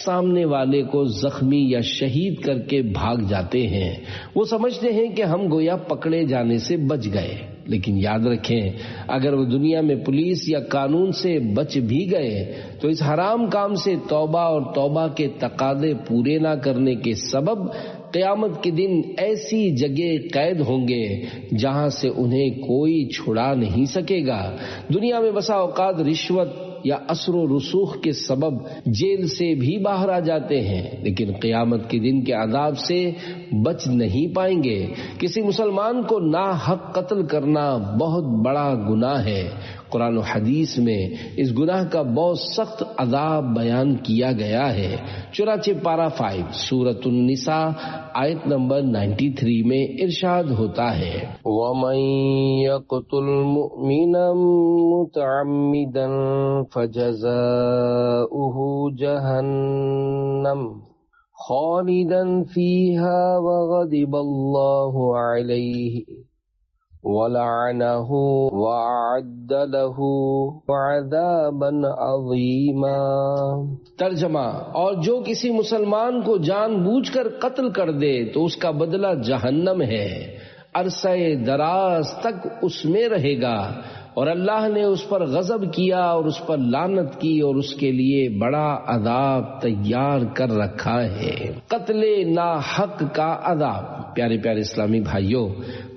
سامنے والے کو زخمی یا شہید کر کے بھاگ جاتے ہیں۔ وہ سمجھتے ہیں کہ ہم گویا پکڑے جانے سے بچ گئے، لیکن یاد رکھیں اگر وہ دنیا میں پولیس یا قانون سے بچ بھی گئے تو اس حرام کام سے توبہ اور توبہ کے تقاضے پورے نہ کرنے کے سبب قیامت کے دن ایسی جگہ قید ہوں گے جہاں سے انہیں کوئی چھڑا نہیں سکے گا۔ دنیا میں بسا اوقات رشوت یا اثر و رسوخ کے سبب جیل سے بھی باہر آ جاتے ہیں، لیکن قیامت کے دن کے عذاب سے بچ نہیں پائیں گے۔ کسی مسلمان کو ناحق قتل کرنا بہت بڑا گناہ ہے۔ قرآن و حدیث میں اس گناہ کا بہت سخت عذاب بیان کیا گیا ہے۔ چنانچہ پارہ 5 سورۃ النساء آیت نمبر 93 میں ارشاد ہوتا ہے وَمَن يَقْتُلْ مُؤْمِنًا مُتَعَمِّدًا فَجَزَاؤُهُ جَهَنَّمُ خَالِدًا فِيهَا وَغَضِبَ اللَّهُ عَلَيْهِ وَلَعَنَهُ وَأَعَدَّ لَهُ عَذَابًا عَظِيمًا۔ ترجمہ، اور جو کسی مسلمان کو جان بوجھ کر قتل کر دے تو اس کا بدلہ جہنم ہے، عرصہ دراز تک اس میں رہے گا، اور اللہ نے اس پر غضب کیا اور اس پر لعنت کی اور اس کے لیے بڑا عذاب تیار کر رکھا ہے۔ قتل ناحق کا عذاب۔ پیارے پیارے اسلامی بھائیوں،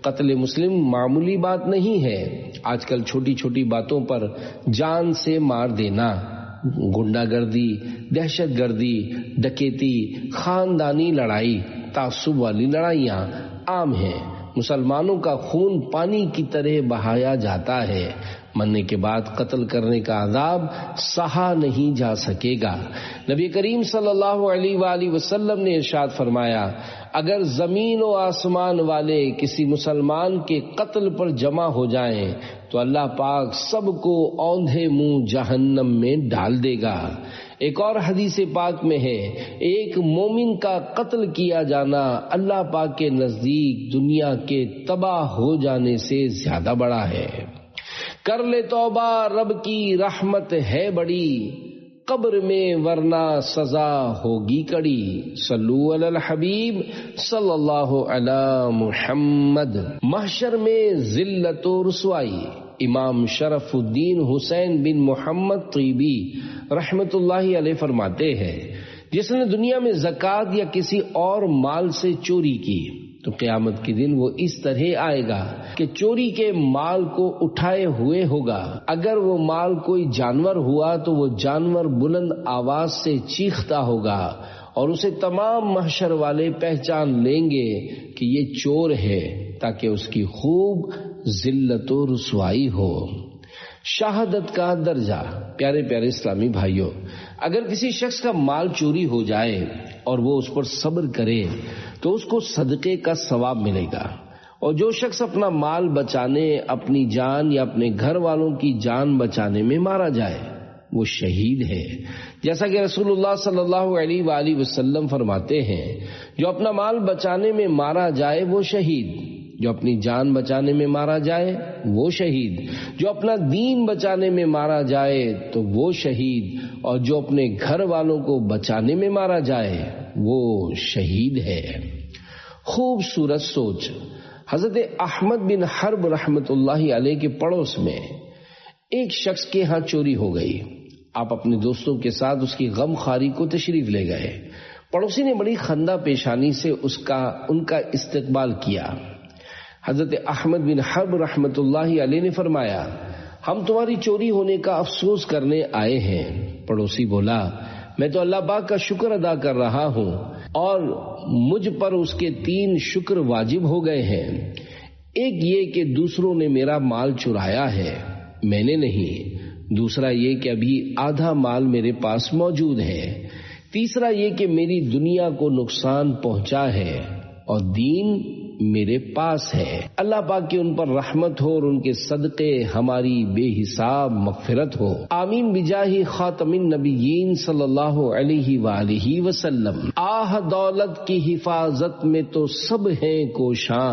قتل مسلم معمولی بات نہیں ہے۔ آج کل چھوٹی چھوٹی باتوں پر جان سے مار دینا، گنڈا گردی، دہشت گردی، ڈکیتی، خاندانی لڑائی، تعصب والی لڑائیاں عام ہیں۔ مسلمانوں کا خون پانی کی طرح بہایا جاتا ہے، مرنے کے بعد قتل کرنے کا عذاب سہا نہیں جا سکے گا۔ نبی کریم صلی اللہ علیہ وآلہ وسلم نے ارشاد فرمایا اگر زمین و آسمان والے کسی مسلمان کے قتل پر جمع ہو جائیں تو اللہ پاک سب کو اوندھے منہ جہنم میں ڈال دے گا۔ ایک اور حدیث پاک میں ہے ایک مومن کا قتل کیا جانا اللہ پاک کے نزدیک دنیا کے تباہ ہو جانے سے زیادہ بڑا ہے۔ کر لے توبہ، رب کی رحمت ہے بڑی، قبر میں ورنہ سزا ہوگی کڑی۔ صلو علی الحبیب صلی اللہ علی محمد۔ محشر میں ذلت و رسوائی۔ امام شرف الدین حسین بن محمد طیبی رحمت اللہ علیہ فرماتے ہیں جس نے دنیا میں زکوٰۃ یا کسی اور مال سے چوری کی تو قیامت کے دن وہ اس طرح آئے گا کہ چوری کے مال کو اٹھائے ہوئے ہوگا. اگر وہ مال کوئی جانور ہوا تو وہ جانور بلند آواز سے چیختا ہوگا اور اسے تمام محشر والے پہچان لیں گے کہ یہ چور ہے تاکہ اس کی خوب ذلت و رسوائی ہو. شہادت کا درجہ. پیارے پیارے اسلامی بھائیوں، اگر کسی شخص کا مال چوری ہو جائے اور وہ اس پر صبر کرے تو اس کو صدقے کا ثواب ملے گا، اور جو شخص اپنا مال بچانے، اپنی جان یا اپنے گھر والوں کی جان بچانے میں مارا جائے وہ شہید ہے. جیسا کہ رسول اللہ صلی اللہ علیہ وآلہ وسلم فرماتے ہیں جو اپنا مال بچانے میں مارا جائے وہ شہید، جو اپنی جان بچانے میں مارا جائے وہ شہید، جو اپنا دین بچانے میں مارا جائے تو وہ شہید، اور جو اپنے گھر والوں کو بچانے میں مارا جائے وہ شہید ہے. خوبصورت سوچ. حضرت احمد بن حرب رحمت اللہ علیہ کے پڑوس میں ایک شخص کے ہاں چوری ہو گئی. آپ اپنے دوستوں کے ساتھ اس کی غم خواری کو تشریف لے گئے. پڑوسی نے بڑی خندہ پیشانی سے ان کا استقبال کیا. حضرت احمد بن حرب رحمت اللہ علیہ نے فرمایا ہم تمہاری چوری ہونے کا افسوس کرنے آئے ہیں. پڑوسی بولا میں تو اللہ پاک کا شکر ادا کر رہا ہوں اور مجھ پر اس کے 3 شکر واجب ہو گئے ہیں. ایک یہ کہ دوسروں نے میرا مال چرایا ہے، میں نے نہیں. دوسرا یہ کہ ابھی آدھا مال میرے پاس موجود ہے. تیسرا یہ کہ میری دنیا کو نقصان پہنچا ہے اور دین میرے پاس ہے. اللہ پاک کی ان پر رحمت ہو اور ان کے صدقے ہماری بے حساب مغفرت ہو. آمین بجاہ خاتم النبیین صلی اللہ علیہ وآلہ وسلم. آہ دولت کی حفاظت میں تو سب ہیں کوشاں،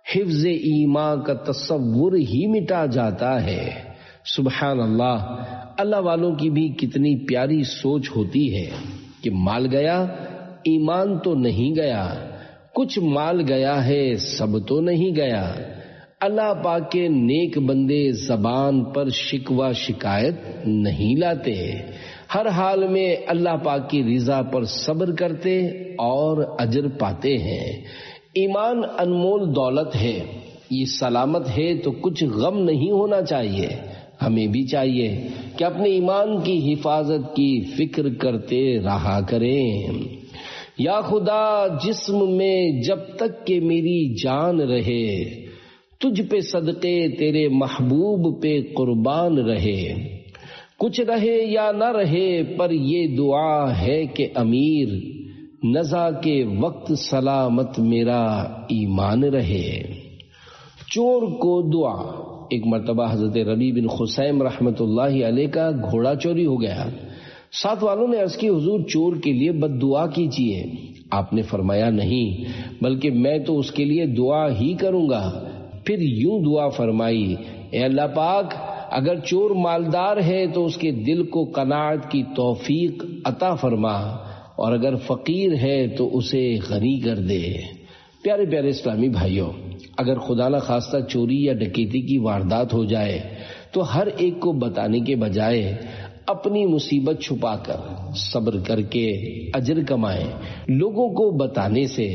حفظ ایمان کا تصور ہی مٹا جاتا ہے. سبحان اللہ. اللہ والوں کی بھی کتنی پیاری سوچ ہوتی ہے کہ مال گیا ایمان تو نہیں گیا، کچھ مال گیا ہے سب تو نہیں گیا. اللہ پاک کے نیک بندے زبان پر شکوہ شکایت نہیں لاتے، ہر حال میں اللہ پاک کی رضا پر صبر کرتے اور اجر پاتے ہیں. ایمان انمول دولت ہے، یہ سلامت ہے تو کچھ غم نہیں ہونا چاہیے. ہمیں بھی چاہیے کہ اپنے ایمان کی حفاظت کی فکر کرتے رہا کریں. یا خدا جسم میں جب تک کہ میری جان رہے، تجھ پہ صدقے تیرے محبوب پہ قربان رہے. کچھ رہے یا نہ رہے پر یہ دعا ہے کہ امیر، نزا کے وقت سلامت میرا ایمان رہے. چور کو دعا. ایک مرتبہ حضرت ربیع بن خثیم رحمت اللہ علیہ کا گھوڑا چوری ہو گیا. ساتھ والوں نے عرض کی حضور چور کے لیے بد دعا کیجیے. آپ نے فرمایا نہیں بلکہ میں تو اس کے لیے دعا ہی کروں گا. پھر یوں دعا فرمائی اے اللہ پاک اگر چور مالدار ہے تو اس کے دل کو قناعت کی توفیق عطا فرما، اور اگر فقیر ہے تو اسے غنی کر دے. پیارے پیارے اسلامی بھائیوں، اگر خدا نہ خواستہ چوری یا ڈکیتی کی واردات ہو جائے تو ہر ایک کو بتانے کے بجائے اپنی مصیبت چھپا کر صبر کر کے اجر کمائیں. لوگوں کو بتانے سے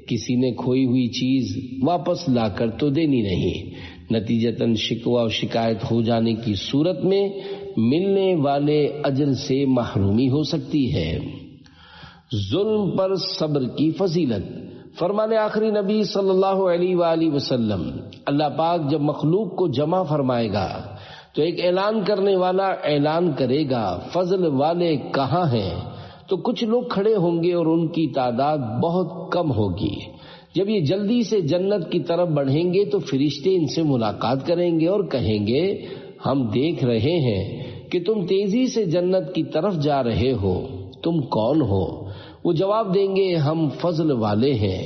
کسی نے کھوئی ہوئی چیز واپس لا کر تو دینی نہیں، نتیجتاً شکوہ و شکایت ہو جانے کی صورت میں ملنے والے اجر سے محرومی ہو سکتی ہے. ظلم پر صبر کی فضیلت. فرمان آخری نبی صلی اللہ علیہ وآلہ وسلم، اللہ پاک جب مخلوق کو جمع فرمائے گا تو ایک اعلان کرنے والا اعلان کرے گا فضل والے کہاں ہیں؟ تو کچھ لوگ کھڑے ہوں گے اور ان کی تعداد بہت کم ہوگی. جب یہ جلدی سے جنت کی طرف بڑھیں گے تو فرشتے ان سے ملاقات کریں گے اور کہیں گے ہم دیکھ رہے ہیں کہ تم تیزی سے جنت کی طرف جا رہے ہو، تم کون ہو؟ وہ جواب دیں گے ہم فضل والے ہیں.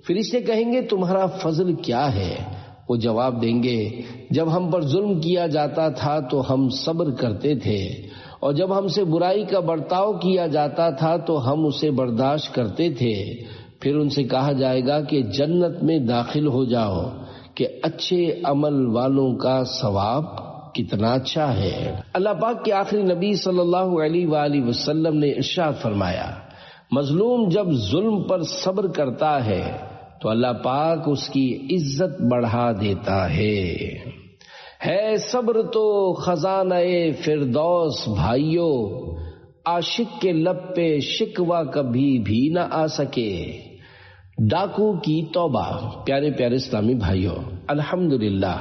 فرشتے کہیں گے تمہارا فضل کیا ہے؟ وہ جواب دیں گے جب ہم پر ظلم کیا جاتا تھا تو ہم صبر کرتے تھے، اور جب ہم سے برائی کا برتاؤ کیا جاتا تھا تو ہم اسے برداشت کرتے تھے. پھر ان سے کہا جائے گا کہ جنت میں داخل ہو جاؤ. کہ اچھے عمل والوں کا ثواب کتنا اچھا ہے۔ اللہ پاک کے آخری نبی صلی اللہ علیہ وآلہ وسلم نے ارشاد فرمایا، مظلوم جب ظلم پر صبر کرتا ہے تو اللہ پاک اس کی عزت بڑھا دیتا ہے صبر تو خزانہ فردوس بھائیو، عاشق کے لب پہ شکوہ کبھی بھی نہ آ سکے۔ ڈاکو کی توبہ۔ پیارے پیارے اسلامی بھائیو، الحمدللہ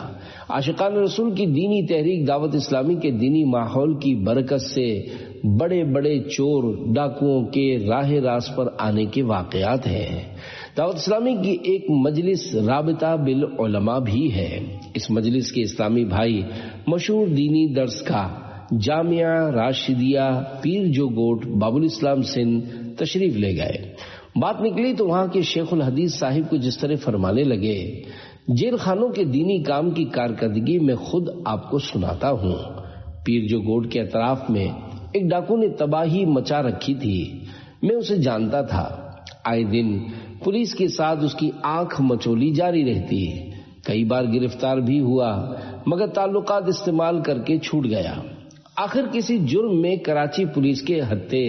عاشقان رسول کی دینی تحریک دعوت اسلامی کے دینی ماحول کی برکت سے بڑے بڑے چور ڈاکوؤں کے راہ راست پر آنے کے واقعات ہیں۔ دعوت اسلامی کی ایک مجلس رابطہ بالعلماء بھی ہے۔ اس مجلس کے اسلامی بھائی مشہور دینی درس کا جامعہ راشدیہ پیر جو گوٹ باب الاسلام سندھ تشریف لے گئے۔ بات نکلی تو وہاں کے شیخ الحدیث صاحب کو جس طرح فرمانے لگے، جیل خانوں کے دینی کام کی کارکردگی میں خود آپ کو سناتا ہوں۔ پیر جو گوٹ کے اطراف میں ایک ڈاکو نے تباہی مچا رکھی تھی، میں اسے جانتا تھا۔ آئے دن پولیس کے ساتھ اس کی آنکھ مچولی جاری رہتی، کئی بار گرفتار بھی ہوا مگر تعلقات استعمال کر کے چھوٹ گیا۔ آخر کسی جرم میں کراچی پولیس کے ہتھے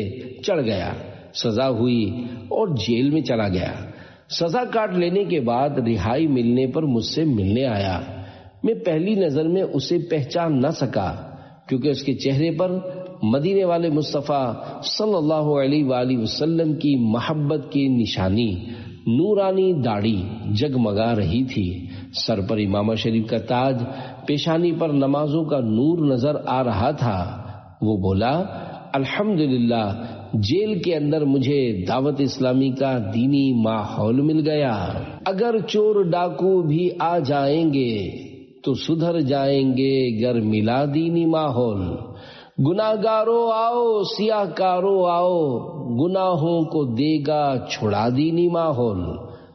چڑھ گیا، سزا ہوئی اور جیل میں چلا گیا۔ سزا کاٹ لینے کے بعد رہائی ملنے پر مجھ سے ملنے آیا۔ میں پہلی نظر میں اسے پہچان نہ سکا کیونکہ اس کے چہرے پر مدینے والے مصطفیٰ صلی اللہ علیہ وآلہ وسلم کی محبت کی نشانی نورانی داڑھی جگمگا رہی تھی، سر پر امامہ شریف کا تاج، پیشانی پر نمازوں کا نور نظر آ رہا تھا۔ وہ بولا، الحمدللہ جیل کے اندر مجھے دعوت اسلامی کا دینی ماحول مل گیا۔ اگر چور ڈاکو بھی آ جائیں گے تو سدھر جائیں گے گر ملا دینی ماحول۔ گناہگارو آؤ، سیاہ کارو آؤ، گناہوں کو دے گا چھڑا دینی ماحول۔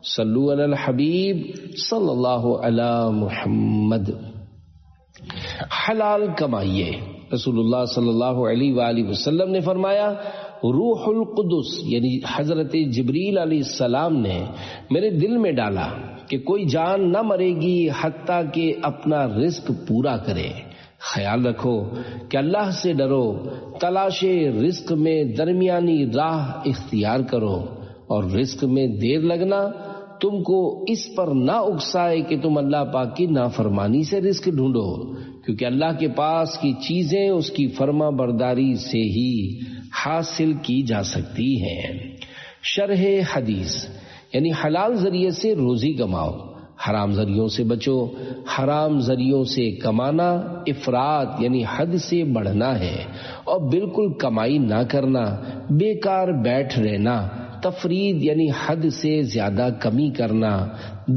صلو علی الحبیب صلی اللہ علی محمد۔ حلال کمائیے۔ رسول اللہ صلی اللہ علیہ وآلہ وسلم نے فرمایا، روح القدس یعنی حضرت جبریل علیہ السلام نے میرے دل میں ڈالا کہ کوئی جان نہ مرے گی حتیٰ کہ اپنا رزق پورا کرے۔ خیال رکھو کہ اللہ سے ڈرو، تلاش رزق میں درمیانی راہ اختیار کرو، اور رزق میں دیر لگنا تم کو اس پر نہ اکسائے کہ تم اللہ پاک کی نافرمانی سے رزق ڈھونڈو، کیونکہ اللہ کے پاس کی چیزیں اس کی فرما برداری سے ہی حاصل کی جا سکتی ہیں۔ شرح حدیث یعنی حلال ذریعے سے روزی کماؤ، حرام ذریعوں سے بچو۔ حرام ذریعوں سے کمانا افراط یعنی حد سے بڑھنا ہے، اور بالکل کمائی نہ کرنا، بیکار بیٹھ رہنا۔ تفرید یعنی حد سے زیادہ کمی کرنا۔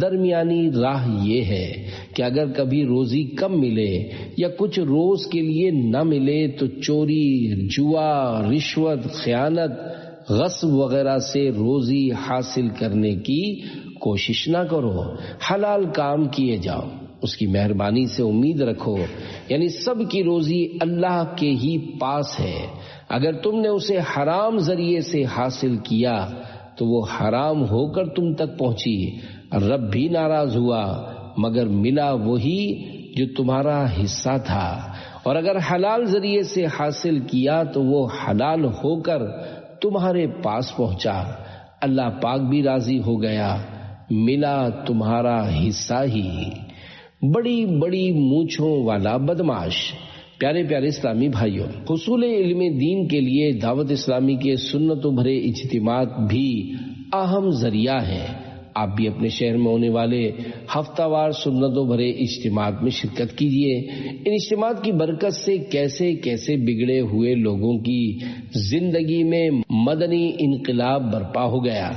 درمیانی راہ یہ ہے کہ اگر کبھی روزی کم ملے یا کچھ روز کے لیے نہ ملے تو چوری، جوا، رشوت، خیانت، غصب وغیرہ سے روزی حاصل کرنے کی کوشش نہ کرو، حلال کام کیے جاؤ، اس کی مہربانی سے امید رکھو، یعنی سب کی روزی اللہ کے ہی پاس ہے۔ اگر تم نے اسے حرام ذریعے سے حاصل کیا تو وہ حرام ہو کر تم تک پہنچی، رب بھی ناراض ہوا، مگر ملا وہی جو تمہارا حصہ تھا۔ اور اگر حلال ذریعے سے حاصل کیا تو وہ حلال ہو کر تمہارے پاس پہنچا، اللہ پاک بھی راضی ہو گیا، ملا تمہارا حصہ ہی۔ بڑی بڑی مونچھوں والا بدماش۔ پیارے پیارے اسلامی بھائیوں، حصول علم دین کے لیے دعوت اسلامی کے سنتوں بھرے اجتماعات بھی اہم ذریعہ ہے۔ آپ بھی اپنے شہر میں ہونے والے ہفتہ وار سنتوں بھرے اجتماعات میں شرکت کیجیے۔ ان اجتماعات کی برکت سے کیسے کیسے بگڑے ہوئے لوگوں کی زندگی میں مدنی انقلاب برپا ہو گیا،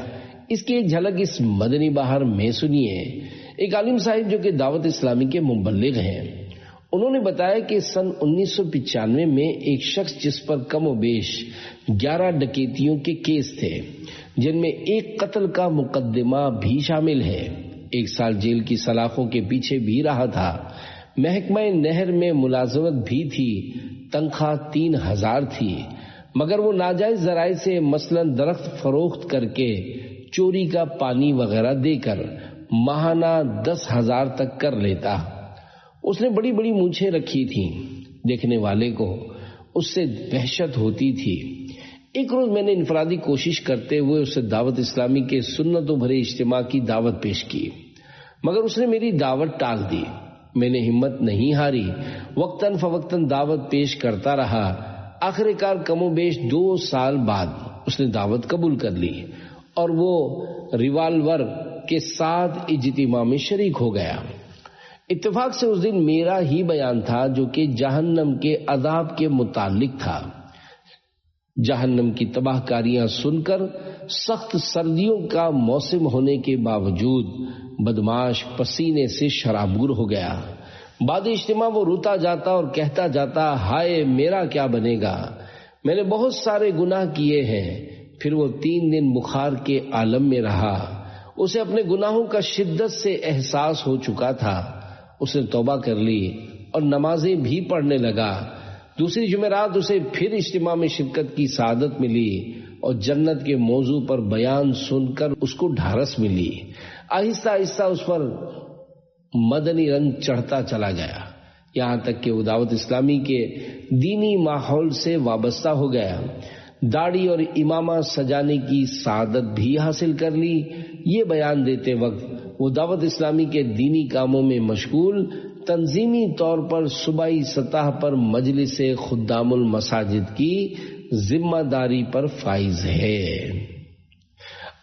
اس کی ایک جھلک اس مدنی بہار میں سنیے۔ ایک عالم صاحب جو کہ دعوت اسلامی کے مبلغ ہیں، انہوں نے بتایا کہ سن 1995 میں ایک شخص جس پر کم و بیش 11 ڈکیتیوں کے کیس تھے، جن میں ایک قتل کا مقدمہ بھی شامل ہے، 1 سال جیل کی سلاخوں کے پیچھے بھی رہا تھا، محکمہ نہر میں ملازمت بھی تھی، تنخواہ 3000 تھی، مگر وہ ناجائز ذرائع سے مثلا درخت فروخت کر کے، چوری کا پانی وغیرہ دے کر ماہانہ 10,000 تک کر لیتا۔ اس نے بڑی بڑی مونچھیں رکھی تھیں، دیکھنے والے کو اس سے وحشت ہوتی تھی۔ ایک روز میں نے انفرادی کوشش کرتے ہوئے اسے دعوت اسلامی کے سنتوں بھرے اجتماع کی دعوت پیش کی، مگر اس نے میری دعوت ٹال دی۔ میں نے ہمت نہیں ہاری، وقتاً فوقتاً دعوت پیش کرتا رہا۔ آخر کار کم و بیش 2 سال بعد اس نے دعوت قبول کر لی اور وہ ریوالور کے ساتھ اجتماع میں شریک ہو گیا۔ اتفاق سے اس دن میرا ہی بیان تھا جو کہ جہنم کے عذاب کے متعلق تھا۔ جہنم کی تباہ کاریاں سن کر سخت سردیوں کا موسم ہونے کے باوجود بدماش پسینے سے شرابور ہو گیا۔ بعد اجتماع وہ روتا جاتا اور کہتا جاتا، ہائے میرا کیا بنے گا، میں نے بہت سارے گناہ کیے ہیں۔ پھر وہ 3 دن بخار کے عالم میں رہا۔ اسے اپنے گناہوں کا شدت سے احساس ہو چکا تھا۔ اس نے توبہ کر لی اور نمازیں بھی پڑھنے لگا۔ دوسری جمعرات اسے پھر اجتماع میں شرکت کی سعادت ملی اور جنت کے موضوع پر بیان سن کر اس کو ڈھارس ملی۔ آہستہ آہستہ اس پر مدنی رنگ چڑھتا چلا گیا، یہاں تک کہ وہ دعوت اسلامی کے دینی ماحول سے وابستہ ہو گیا۔ داڑھی اور امامہ سجانے کی سعادت بھی حاصل کر لی۔ یہ بیان دیتے وقت وہ دعوت اسلامی کے دینی کاموں میں مشغول، تنظیمی طور پر صوبائی سطح پر مجلس خدام المساجد کی ذمہ داری پر فائز ہے۔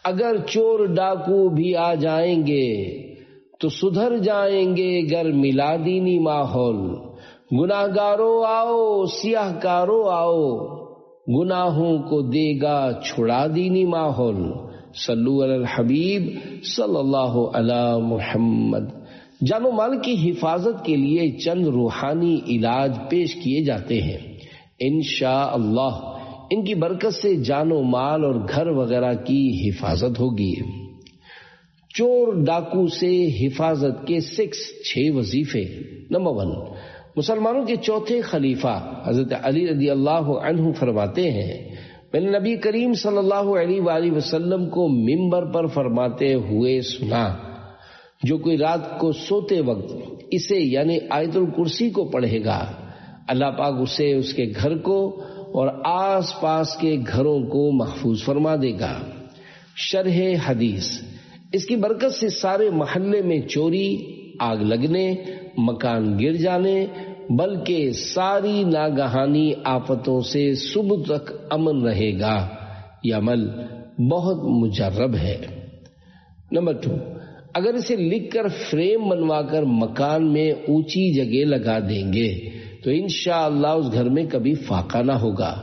اگر چور ڈاکو بھی آ جائیں گے تو سدھر جائیں گے گر ملا دینی ماحول۔ گناہ گاروں آؤ، سیاہ کاروں آؤ، گناہوں کو دے گا چھڑا دینی ماحول۔ صلو علی الحبیب صلی اللہ علی محمد۔ جان و مال کی حفاظت کے لیے چند روحانی علاج پیش کیے جاتے ہیں۔ انشاءاللہ ان کی برکت سے جان و مال اور گھر وغیرہ کی حفاظت ہوگی۔ چور ڈاکو سے حفاظت کے 6 وظیفے۔ نمبر 1، مسلمانوں کے چوتھے خلیفہ حضرت علی رضی اللہ عنہ فرماتے ہیں، میں نے نبی کریم صلی اللہ علیہ وآلہ وسلم کو منبر پر فرماتے ہوئے سنا، جو کوئی رات کو سوتے وقت اسے یعنی آیت الکرسی کو پڑھے گا، اللہ پاک اسے، اس کے گھر کو اور آس پاس کے گھروں کو محفوظ فرما دے گا۔ شرح حدیث، اس کی برکت سے سارے محلے میں چوری، آگ لگنے، مکان گر جانے، بلکہ ساری ناگہانی آفتوں سے صبح تک امن رہے گا۔ یہ عمل بہت مجرب ہے۔ نمبر 2، اگر اسے لکھ کر فریم بنوا کر مکان میں اونچی جگہ لگا دیں گے تو انشاءاللہ اس گھر میں کبھی فاقہ نہ ہوگا،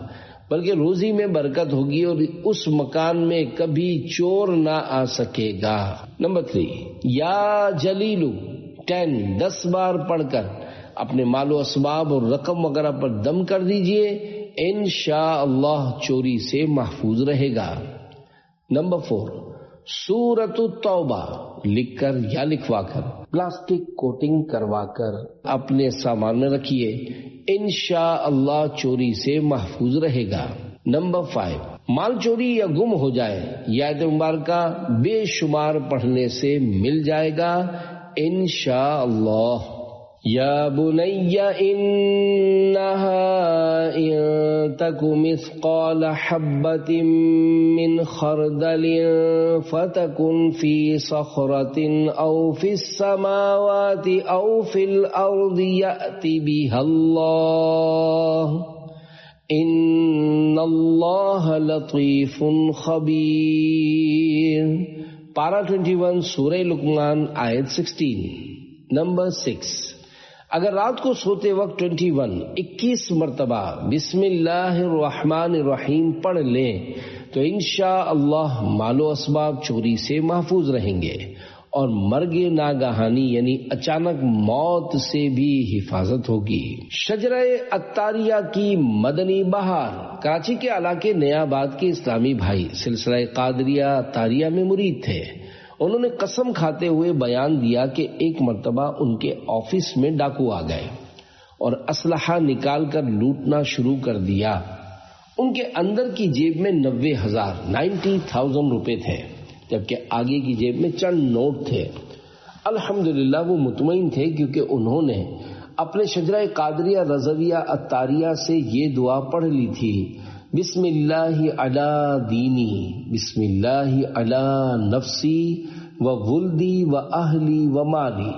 بلکہ روزی میں برکت ہوگی اور اس مکان میں کبھی چور نہ آ سکے گا۔ نمبر 3، یا جلیلو 10 بار پڑھ کر اپنے مال و اسباب اور رقم وغیرہ پر دم کر دیجئے، انشاءاللہ چوری سے محفوظ رہے گا۔ نمبر 4، سورۃ التوبہ لکھ کر یا لکھوا کر پلاسٹک کوٹنگ کروا کر اپنے سامان میں رکھیے، انشاءاللہ چوری سے محفوظ رہے گا۔ نمبر 5، مال چوری یا گم ہو جائے، یہ آیت مبارکہ بے شمار پڑھنے سے مل جائے گا انشاءاللہ۔ یا بنی انہا ان تک مثقال حبۃ من خردل فتکن فی صخرۃ او فی السماوات او فی الارض یأت بها اللہ ان اللہ لطیف خبیر۔ پارہ 21 سورہ لقمان آیت 16۔ نمبر 6، اگر رات کو سوتے وقت 21 مرتبہ بسم اللہ الرحمن الرحیم پڑھ لیں تو انشاءاللہ مال و اسباب چوری سے محفوظ رہیں گے اور مرگ ناگہانی یعنی اچانک موت سے بھی حفاظت ہوگی۔ شجرہ عطاریہ کی مدنی بہار۔ کراچی کے علاقے نیا آباد کے اسلامی بھائی سلسلہ قادریہ عطاریہ میں مرید تھے۔ انہوں نے قسم کھاتے ہوئے بیان دیا کہ ایک مرتبہ ان کے آفس میں ڈاکو آ گئے اور اسلحہ نکال کر لوٹنا شروع کر دیا۔ ان کے اندر کی جیب میں 90,000 روپے تھے، جبکہ آگے کی جیب میں چند نوٹ تھے۔ الحمدللہ وہ مطمئن تھے کیونکہ انہوں نے اپنے شجرہ قادریہ رضویہ عطاریہ سے یہ دعا پڑھ لی تھی، بسم اللہ علی دینی، بسم اللہ علی نفسی و ولدی و اہلی و مالی۔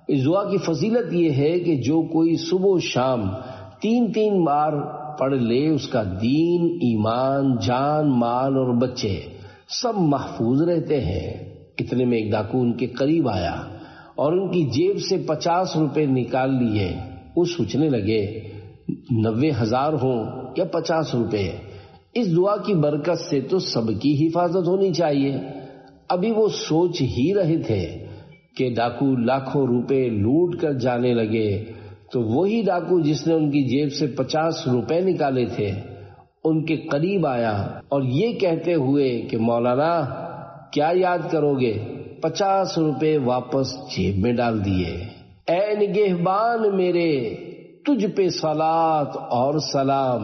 اس دعا کی فضیلت یہ ہے کہ جو کوئی صبح و شام 3 بار پڑھ لے اس کا دین، ایمان، جان، مال اور بچے سب محفوظ رہتے ہیں۔ اتنے میں ایک ڈاکو ان کے قریب آیا اور ان کی جیب سے 50 روپے نکال لیے۔ وہ سوچنے لگے 90,000 ہوں یا 50 روپے، اس دعا کی برکت سے تو سب کی حفاظت ہونی چاہیے۔ ابھی وہ سوچ ہی رہے تھے کہ ڈاکو لاکھوں روپے لوٹ کر جانے لگے تو وہی ڈاکو جس نے ان کی جیب سے 50 روپے نکالے تھے ان کے قریب آیا اور یہ کہتے ہوئے کہ مولانا کیا یاد کرو گے، 50 روپے واپس جیب میں ڈال دیے۔ اے نگہبان میرے، تجھ پہ صلات اور سلام۔